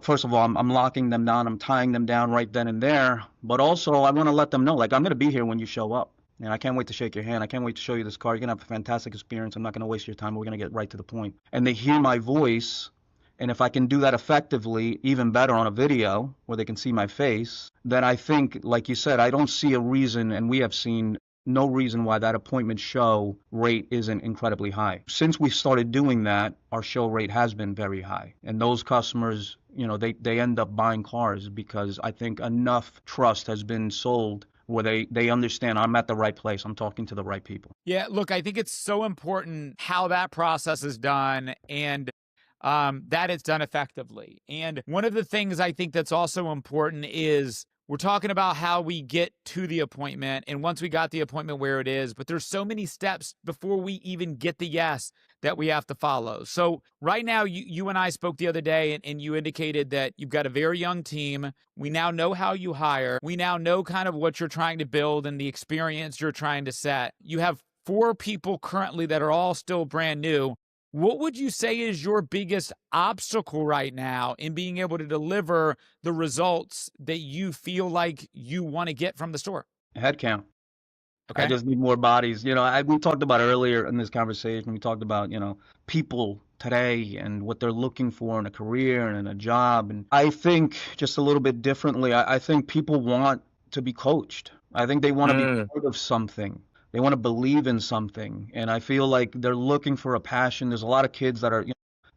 First of all, I'm locking them down. I'm tying them down right then and there. But also, I want to let them know, like, I'm going to be here when you show up. And I can't wait to shake your hand. I can't wait to show you this car. You're going to have a fantastic experience. I'm not going to waste your time. We're going to get right to the point. And they hear my voice. And if I can do that effectively, even better on a video where they can see my face, then I think, like you said, I don't see a reason, and we have seen no reason why that appointment show rate isn't incredibly high. Since we started doing that, our show rate has been very high. And those customers, they end up buying cars because I think enough trust has been sold where they understand I'm at the right place. I'm talking to the right people. Yeah, look, I think it's so important how that process is done. And that it's done effectively. And one of the things I think that's also important is we're talking about how we get to the appointment, and once we got the appointment where it is, but there's so many steps before we even get the yes that we have to follow. So right now, you and I spoke the other day, and you indicated that you've got a very young team. We now know how you hire. We now know kind of what you're trying to build and the experience you're trying to set. You have 4 people currently that are all still brand new. What would you say is your biggest obstacle right now in being able to deliver the results that you feel like you want to get from the store? Headcount. I Okay. just need more bodies. We talked about earlier in this conversation, we talked about, people today and what they're looking for in a career and in a job. And I think just a little bit differently, I think people want to be coached. I think they want to be Mm, part of something. They want to believe in something. And I feel like they're looking for a passion. There's a lot of kids that are,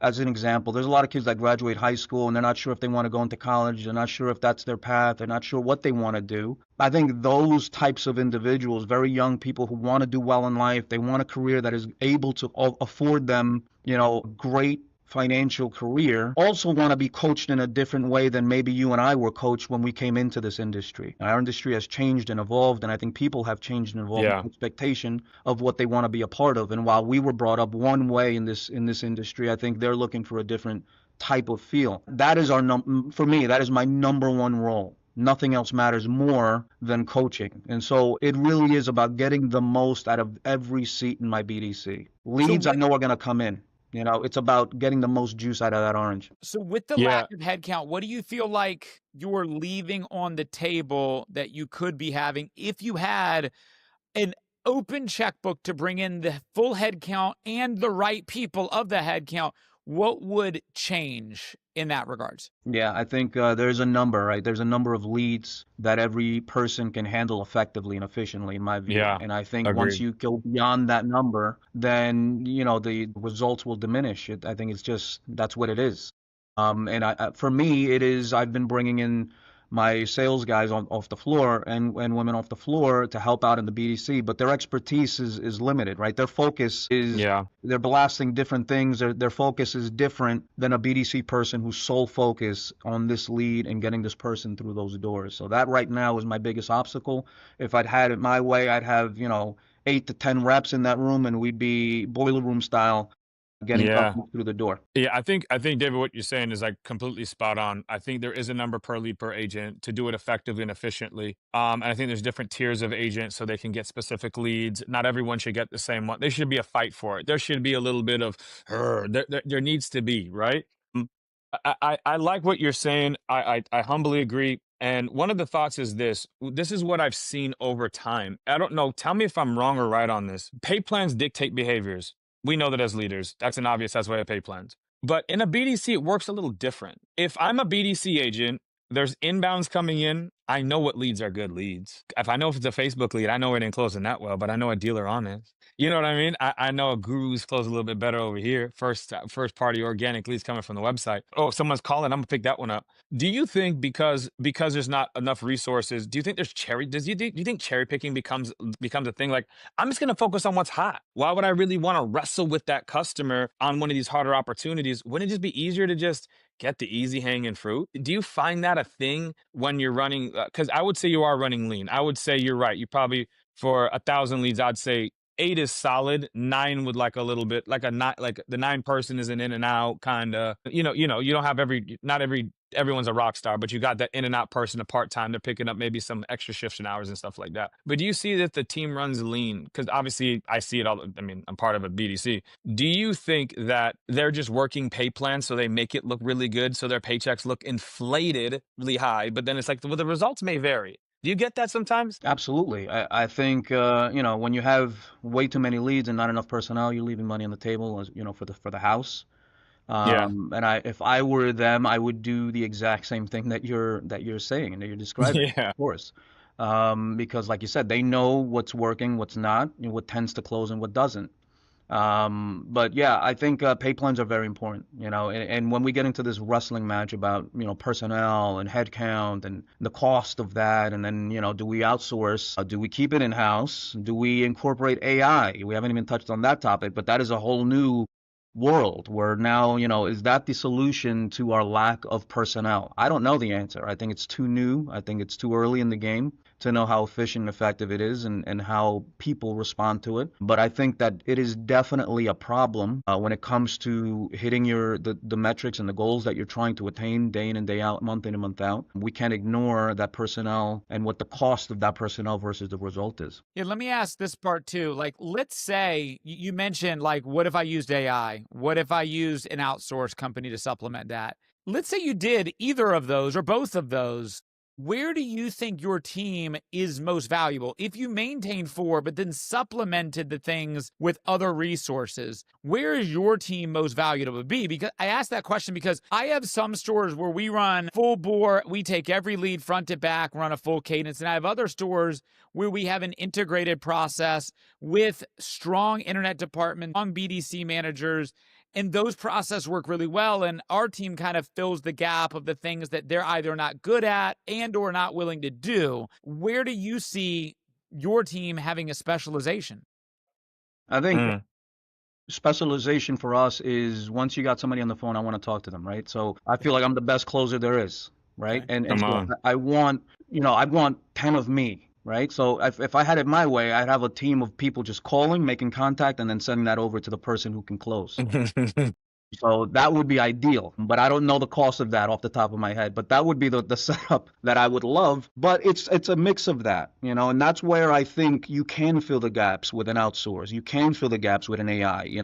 as an example, there's a lot of kids that graduate high school and they're not sure if they want to go into college. They're not sure if that's their path. They're not sure what they want to do. I think those types of individuals, very young people who want to do well in life, they want a career that is able to afford them, great financial career, also want to be coached in a different way than maybe you and I were coached when we came into this industry. Our industry has changed and evolved, and I think people have changed and evolved yeah. in expectation of what they want to be a part of. And while we were brought up one way in this industry, I think they're looking for a different type of feel. That is for me, that is my number one role. Nothing else matters more than coaching. And so it really is about getting the most out of every seat in my BDC. Leads I know are going to come in. It's about getting the most juice out of that orange. So with the Yeah. lack of headcount, what do you feel like you're leaving on the table that you could be having if you had an open checkbook to bring in the full headcount and the right people of the headcount? What would change in that regards? Yeah, I think there's a number, right? There's a number of leads that every person can handle effectively and efficiently, in my view. Yeah. And I think once Agreed. you go beyond that number, then, the results will diminish. I think it's just, that's what it is. For me, I've been bringing in my sales guys off the floor and women off the floor to help out in the BDC, but their expertise is limited, right? Their focus is, Yeah. they're blasting different things. Their focus is different than a BDC person whose sole focus on this lead and getting this person through those doors. So that right now is my biggest obstacle. If I'd had it my way, I'd have, 8 to 10 reps in that room and we'd be boiler room style getting Yeah. customers through the door. Yeah, I think David, what you're saying is like completely spot on. I think there is a number per lead per agent to do it effectively and efficiently. And I think there's different tiers of agents so they can get specific leads. Not everyone should get the same one. There should be a fight for it. There should be a little bit of there needs to be, right? Mm. I like what you're saying. I humbly agree. And one of the thoughts is this. This is what I've seen over time. I don't know. Tell me if I'm wrong or right on this. Pay plans dictate behaviors. We know that as leaders. That's an obvious. That's why I pay plans. But in a BDC, it works a little different. If I'm a BDC agent, there's inbounds coming in. I know what leads are good leads. If I know if it's a Facebook lead, I know it ain't closing that well, but I know a dealer on it. You know what I mean? I know a guru's close a little bit better over here. First party organic leads coming from the website. Oh, if someone's calling, I'm gonna pick that one up. Do you think because there's not enough resources, do you think do you think cherry picking becomes a thing? Like, I'm just gonna focus on what's hot. Why would I really want to wrestle with that customer on one of these harder opportunities? Wouldn't it just be easier to just get the easy hanging fruit? Do you find that a thing when you're running? Because I would say you are running lean. I would say you're right. You probably, for 1,000 leads, I'd say 8 is solid. 9 would like a little bit, like like the 9 person is an in and out kind of. You don't have everyone's a rock star, but you got that in and out person, a part time. They're picking up maybe some extra shifts and hours and stuff like that. But do you see that the team runs lean? Because obviously I see it all. I mean, I'm part of a BDC. Do you think that they're just working pay plans so they make it look really good, so their paychecks look inflatedly high, but then it's like, well, the results may vary. Do you get that sometimes? Absolutely. I think, when you have way too many leads and not enough personnel, you're leaving money on the table, for the house. Yeah. If I were them, I would do the exact same thing that you're saying and that you're describing, Yeah. of course. Because like you said, they know what's working, what's not, what tends to close and what doesn't. But yeah, I think pay plans are very important, and when we get into this wrestling match about, personnel and headcount and the cost of that, and then, do we outsource? Do we keep it in-house? Do we incorporate AI? We haven't even touched on that topic, but that is a whole new world where now, is that the solution to our lack of personnel? I don't know the answer. I think it's too new. I think it's too early in the game to know how efficient and effective it is and how people respond to it. But I think that it is definitely a problem when it comes to hitting the metrics and the goals that you're trying to attain day in and day out, month in and month out. We can't ignore that personnel and what the cost of that personnel versus the result is. Yeah, let me ask this part too. Like, let's say you mentioned, like, what if I used AI? What if I used an outsourced company to supplement that? Let's say you did either of those or both of those. Where do you think your team is most valuable? If you maintained four, but then supplemented the things with other resources, where is your team most valuable to be? Because I asked that question because I have some stores where we run full bore, we take every lead front to back, run a full cadence. And I have other stores where we have an integrated process with strong internet department, strong BDC managers, and those processes work really well. And our team kind of fills the gap of the things that they're either not good at and or not willing to do. Where do you see your team having a specialization? I think specialization for us is once you got somebody on the phone, I want to talk to them, right? So I feel like I'm the best closer there is, right? Okay. And Come so on. I want, I want 10 of me, right? So if I had it my way, I'd have a team of people just calling, making contact, and then sending that over to the person who can close. So that would be ideal, but I don't know the cost of that off the top of my head. But that would be the setup that I would love. But it's a mix of that, and that's where I think you can fill the gaps with an outsource. You can fill the gaps with an AI.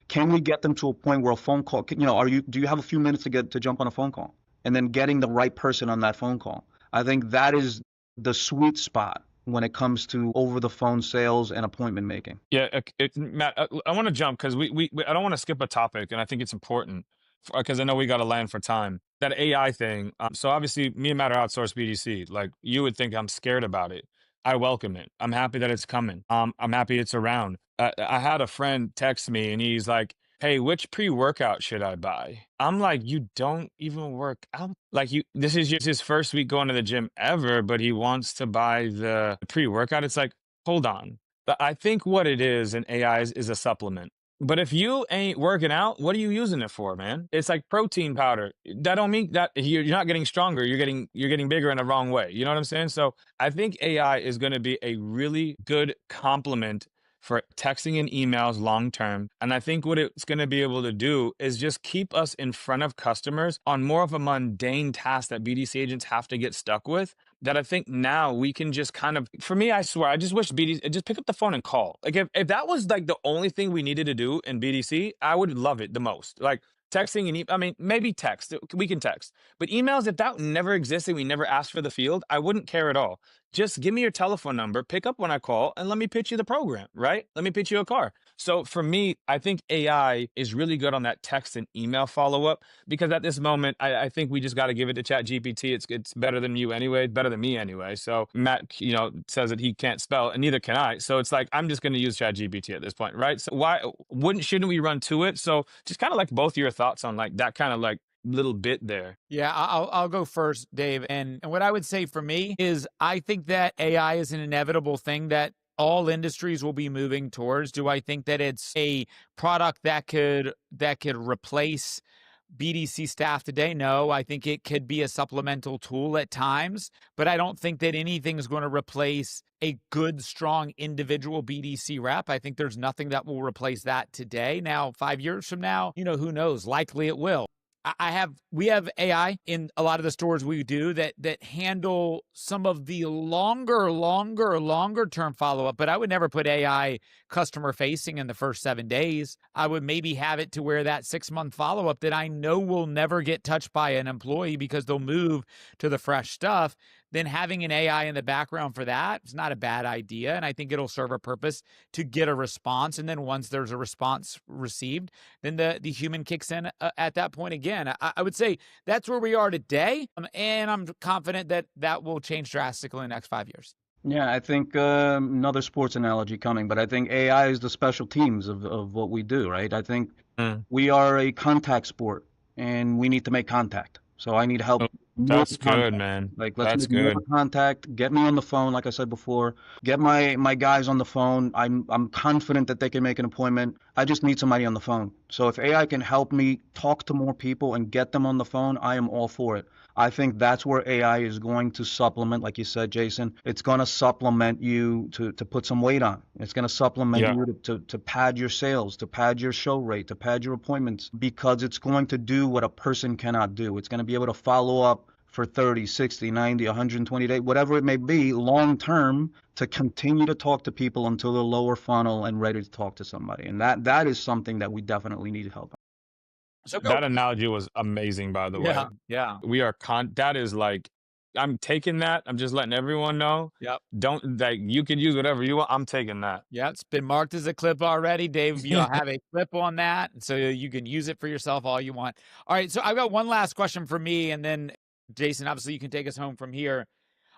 Can we get them to a point where a phone call, do you have a few minutes to jump on a phone call, and then getting the right person on that phone call? I think that is the sweet spot when it comes to over the phone sales and appointment making. Yeah, Matt, I want to jump because I don't want to skip a topic, and I think it's important because I know we got to land for time. That AI thing. So obviously, me and Matt are outsourced BDC. Like you would think I'm scared about it. I welcome it. I'm happy that it's coming. I'm happy it's around. I had a friend text me, and he's like, "Hey, which pre-workout should I buy?" I'm like, "You don't even work out. Like this is just his first week going to the gym ever, but he wants to buy the pre-workout." It's like, hold on. I think what it is in AI is a supplement. But if you ain't working out, what are you using it for, man? It's like protein powder. That don't mean that you're not getting stronger. You're getting bigger in the wrong way. You know what I'm saying? So I think AI is going to be a really good complement for texting and emails long term. And I think what it's going to be able to do is just keep us in front of customers on more of a mundane task that BDC agents have to get stuck with. That I think now we can just kind of, for me, I swear, I just wish BDC just pick up the phone and call. Like if that was like the only thing we needed to do in BDC, I would love it the most. Like texting and I mean, maybe text, we can text, but emails, if that never existed, we never asked for the field, I wouldn't care at all. Just give me your telephone number, pick up when I call, and let me pitch you the program, right? Let me pitch you a car. So for me, I think AI is really good on that text and email follow-up because at this moment, I think we just got to give it to ChatGPT. It's better than you anyway, better than me anyway. So Matt, says that he can't spell, and neither can I. So it's like, I'm just going to use ChatGPT at this point, right? So shouldn't we run to it? So just kind of like both of your thoughts on like that kind of like little bit there. Yeah, I'll go first, Dave. And what I would say for me is I think that AI is an inevitable thing that all industries will be moving towards. Do I think that it's a product that could replace BDC staff today? No, I think it could be a supplemental tool at times, but I don't think that anything is going to replace a good, strong individual BDC rep. I think there's nothing that will replace that today. Now, 5 years from now, who knows? Likely it will. We have AI in a lot of the stores we do that handle some of the longer term follow-up, but I would never put AI customer facing in the first 7 days. I would maybe have it to where that 6-month follow-up that I know will never get touched by an employee because they'll move to the fresh stuff. Then having an AI in the background for that is not a bad idea. And I think it'll serve a purpose to get a response. And then once there's a response received, then the human kicks in at that point again. I would say that's where we are today. And I'm confident that that will change drastically in the next 5 years. Yeah, I think another sports analogy coming, but I think AI is the special teams of what we do, right? I think we are a contact sport and we need to make contact. So I need help more That's good, contact. man. Like, let's That's make more good. contact. Get me on the phone, like I said before. Get my guys on the phone. I'm confident that they can make an appointment. I just need somebody on the phone. So if AI can help me talk to more people and get them on the phone, I am all for it. I think that's where AI is going to supplement, like you said, Jason. It's going to supplement you to put some weight on. It's going to supplement Yeah. you to pad your sales, to pad your show rate, to pad your appointments, because it's going to do what a person cannot do. It's going to be able to follow up for 30, 60, 90, 120 days, whatever it may be, long term, to continue to talk to people until they're lower funnel and ready to talk to somebody. And that is something that we definitely need help. So go. That analogy was amazing, by the way. Yeah. Yeah. We are that is like, I'm taking that. I'm just letting everyone know. Yep. Don't, like, you can use whatever you want. I'm taking that. Yeah, it's been marked as a clip already. Dave, you'll have a clip on that, so you can use it for yourself all you want. All right, so I've got one last question for me, and then Jason, obviously you can take us home from here.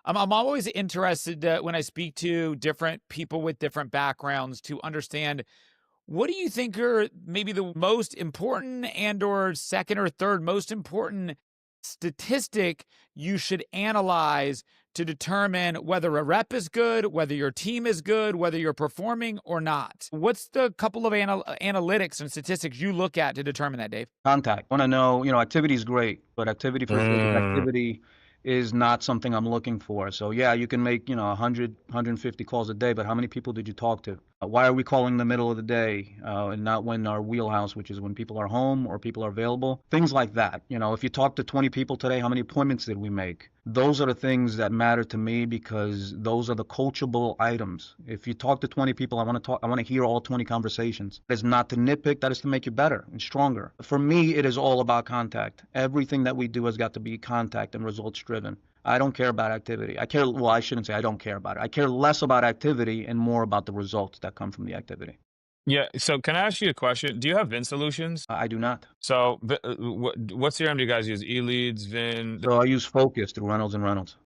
I'm always interested when I speak to different people with different backgrounds to understand, what do you think are maybe the most important and or second or third most important statistic you should analyze to determine whether a rep is good, whether your team is good, whether you're performing or not? What's the couple of analytics and statistics you look at to determine that, Dave? Contact. Want to know, activity is great, but activity for sake of Mm. activity is not something I'm looking for. So yeah, you can make, 100, 150 calls a day, but how many people did you talk to? Why are we calling the middle of the day and not when our wheelhouse, which is when people are home or people are available? Things like that. If you talk to 20 people today, how many appointments did we make? Those are the things that matter to me because those are the coachable items. If you talk to 20 people, I want to hear all 20 conversations. That is not to nitpick, that is to make you better and stronger. For me, it is all about contact. Everything that we do has got to be contact and results driven. I don't care about activity. I shouldn't say I don't care about it. I care less about activity and more about the results that come from the activity. Yeah. So can I ask you a question? Do you have VIN solutions? I do not. So what CRM do you guys use? eLeads, VIN? So I use Focus through Reynolds and Reynolds.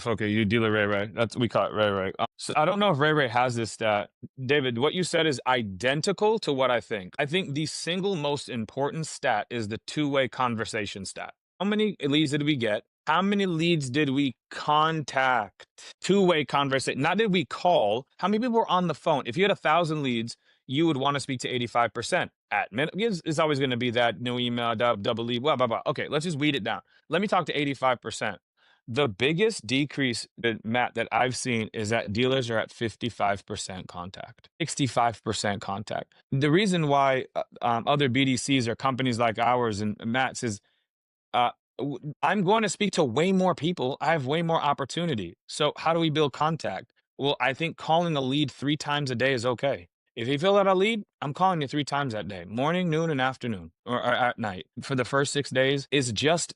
Okay, you dealer Ray Ray. That's, we call it Ray Ray. So I don't know if Ray Ray has this stat. David, what you said is identical to what I think. I think the single most important stat is the two-way conversation stat. How many leads did we get? How many leads did we contact? Two-way conversation. Not did we call. How many people were on the phone? If you had 1,000 leads, you would want to speak to 85%. It's always going to be that no email, double lead, blah, blah, blah. Okay, let's just weed it down. Let me talk to 85%. The biggest decrease, Matt, that I've seen is that dealers are at 55% contact, 65% contact. The reason why other BDCs or companies like ours and Matt's is I'm going to speak to way more people. I have way more opportunity. So how do we build contact? Well, I think calling a lead 3 times a day is okay. If you fill out a lead, I'm calling you 3 times that day, morning, noon, and afternoon, or at night. For the first 6 days is just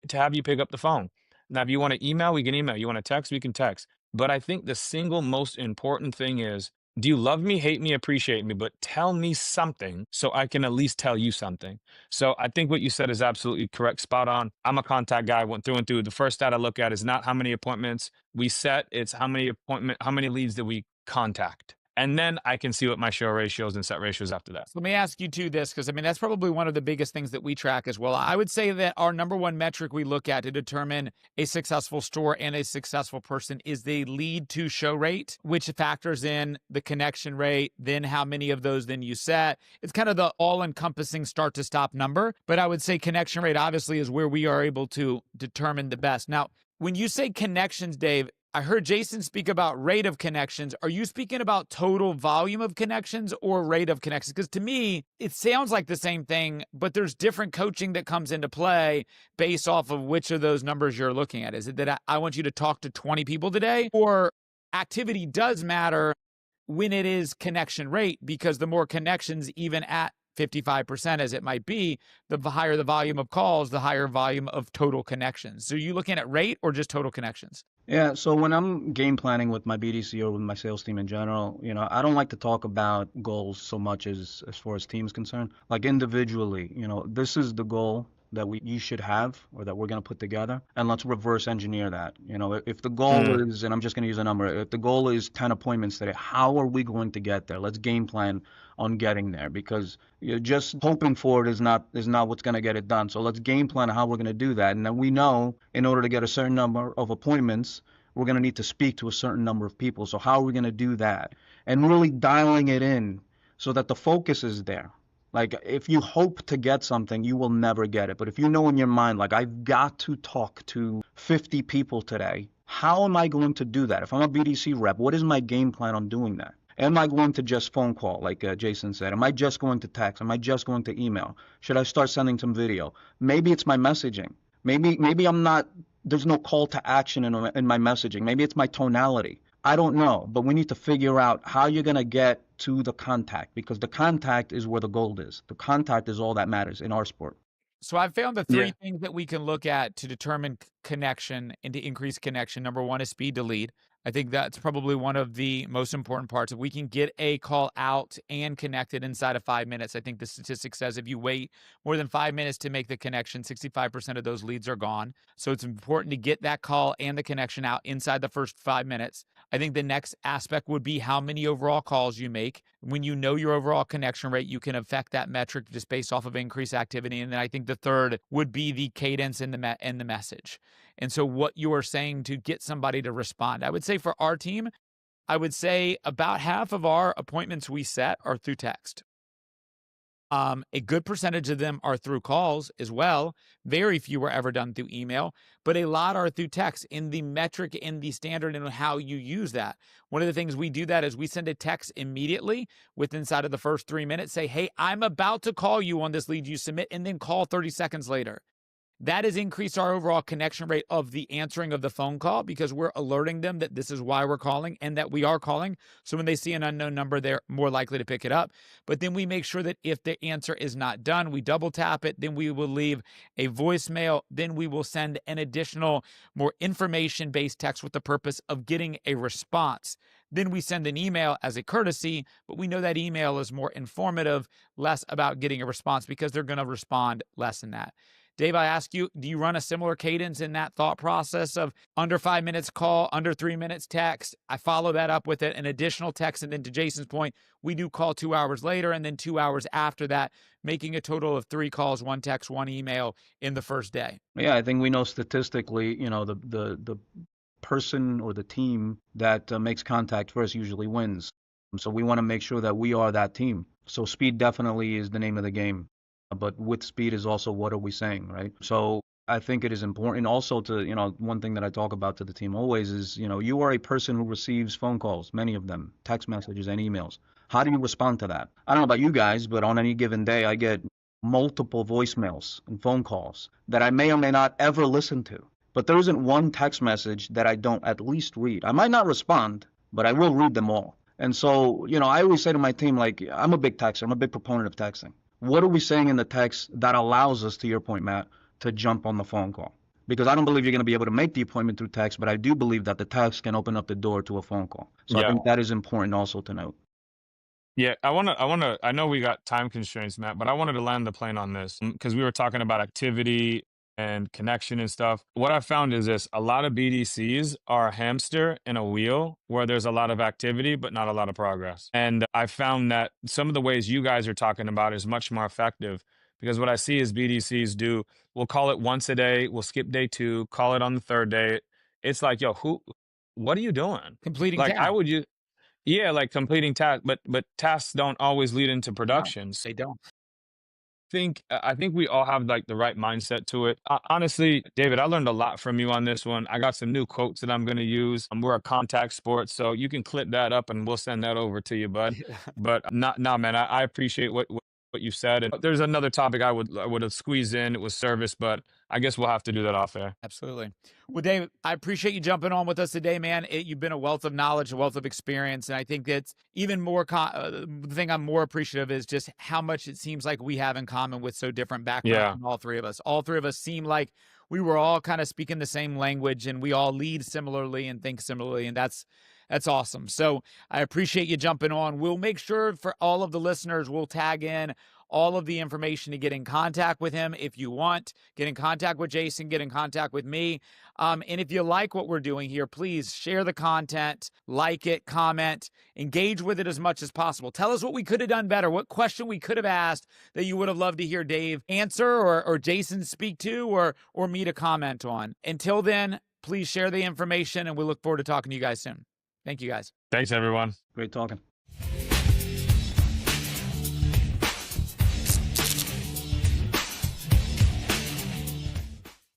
to have you pick up the phone. Now, if you want to email, we can email. You want to text, we can text. But I think the single most important thing is, do you love me, hate me, appreciate me, but tell me something so I can at least tell you something. So I think what you said is absolutely correct, spot on. I'm a contact guy, went through and through. The first stat I look at is not how many appointments we set, it's how many leads did we contact. And then I can see what my show ratios and set ratios after that. So let me ask you too this, because that's probably one of the biggest things that we track as well. I would say that our number one metric we look at to determine a successful store and a successful person is the lead to show rate, which factors in the connection rate, then how many of those then you set. It's kind of the all-encompassing start to stop number. But I would say connection rate obviously is where we are able to determine the best. Now, when you say connections, Dave, I heard Jason speak about rate of connections. Are you speaking about total volume of connections or rate of connections? Because to me, it sounds like the same thing, but there's different coaching that comes into play based off of which of those numbers you're looking at. Is it that I want you to talk to 20 people today, or activity does matter when it is connection rate? Because the more connections, even at 55% as it might be, the higher the volume of calls, the higher volume of total connections. So are you looking at rate or just total connections? Yeah, so when I'm game planning with my BDC or with my sales team in general, I don't like to talk about goals so much as far as teams concerned. Like individually, this is the goal. that you should have or that we're going to put together, and let's reverse engineer that. If the goal Mm. is, and I'm just going to use a number, if the goal is 10 appointments today, how are we going to get there? Let's game plan on getting there, because just hoping for it is not what's going to get it done. So let's game plan how we're going to do that. And then we know in order to get a certain number of appointments, we're going to need to speak to a certain number of people. So how are we going to do that? And really dialing it in so that the focus is there. Like, if you hope to get something, you will never get it. But if you know in your mind, like, I've got to talk to 50 people today, how am I going to do that? If I'm a BDC rep, what is my game plan on doing that? Am I going to just phone call, like Jason said? Am I just going to text? Am I just going to email? Should I start sending some video? Maybe it's my messaging. Maybe I'm not, there's no call to action in my messaging. Maybe it's my tonality. I don't know, but we need to figure out how you're going to get to the contact, because the contact is where the gold is. The contact is all that matters in our sport. So I've found the Yeah. three things that we can look at to determine connection and to increase connection. Number one is speed to lead. I think that's probably one of the most important parts. If we can get a call out and connected inside of 5 minutes, I think the statistic says if you wait more than 5 minutes to make the connection, 65% of those leads are gone. So it's important to get that call and the connection out inside the first 5 minutes. I think the next aspect would be how many overall calls you make. When you know your overall connection rate, you can affect that metric just based off of increased activity. And then I think the third would be the cadence in the message. And so what you are saying to get somebody to respond. I would say for our team, I would say about half of our appointments we set are through text. A good percentage of them are through calls as well. Very few are ever done through email, but a lot are through text. In the metric, in the standard, and how you use that. One of the things we do that is we send a text immediately inside of the first 3 minutes, say, hey, I'm about to call you on this lead you submit, and then call 30 seconds later. That has increased our overall connection rate of the answering of the phone call, because we're alerting them that this is why we're calling and that we are calling. So when they see an unknown number, they're more likely to pick it up. But then we make sure that if the answer is not done, we double tap it. Then we will leave a voicemail. Then we will send an additional, more information-based text with the purpose of getting a response. Then we send an email as a courtesy, but we know that email is more informative, less about getting a response, because they're going to respond less than that. Dave, I ask you, do you run a similar cadence in that thought process of under 5 minutes call, under 3 minutes text? I follow that up with an additional text. And then to Jason's point, we do call 2 hours later and then 2 hours after that, making a total of 3 calls, 1 text, 1 email in the first day. Yeah, I think we know statistically, the person or the team that makes contact first usually wins. So we want to make sure that we are that team. So speed definitely is the name of the game. But with speed is also, what are we saying, right? So I think it is important also to, one thing that I talk about to the team always is, you are a person who receives phone calls, many of them, text messages and emails. How do you respond to that? I don't know about you guys, but on any given day, I get multiple voicemails and phone calls that I may or may not ever listen to. But there isn't one text message that I don't at least read. I might not respond, but I will read them all. And so, I always say to my team, like, I'm a big texter. I'm a big proponent of texting. What are we saying in the text that allows us, to your point, Matt, to jump on the phone call? Because I don't believe you're going to be able to make the appointment through text, but I do believe that the text can open up the door to a phone call. So I think that is important also to note. Yeah, I know we got time constraints, Matt, but I wanted to land the plane on this because we were talking about activity and connection and stuff. What I found is this: a lot of BDCs are a hamster in a wheel where there's a lot of activity, but not a lot of progress. And I found that some of the ways you guys are talking about is much more effective, because what I see is BDCs do, we'll call it once a day, we'll skip day 2, call it on the 3rd day. It's like, yo, what are you doing? Completing Like, tasks. yeah, like completing tasks, but tasks don't always lead into production. No, they don't. I think we all have like the right mindset to it. Honestly, David, I learned a lot from you on this one. I got some new quotes that I'm going to use. We're a contact sport, so you can clip that up and we'll send that over to you, bud. But man, I appreciate what you said. And there's another topic I would have squeezed in. It was service, but I guess we'll have to do that off air. Absolutely. Well, Dave, I appreciate you jumping on with us today, man. You've been a wealth of knowledge, a wealth of experience. And I think that's even more, the thing I'm more appreciative is just how much it seems like we have in common with so different backgrounds from all three of us. All three of us seem like we were all kind of speaking the same language, and we all lead similarly and think similarly. And that's awesome. So I appreciate you jumping on. We'll make sure for all of the listeners, we'll tag in all of the information to get in contact with him if you want. Get in contact with Jason, get in contact with me. And if you like what we're doing here, please share the content, like it, comment, engage with it as much as possible. Tell us what we could have done better, what question we could have asked that you would have loved to hear Dave answer or Jason speak to or me to comment on. Until then, please share the information, and we look forward to talking to you guys soon. Thank you, guys. Thanks, everyone. Great talking.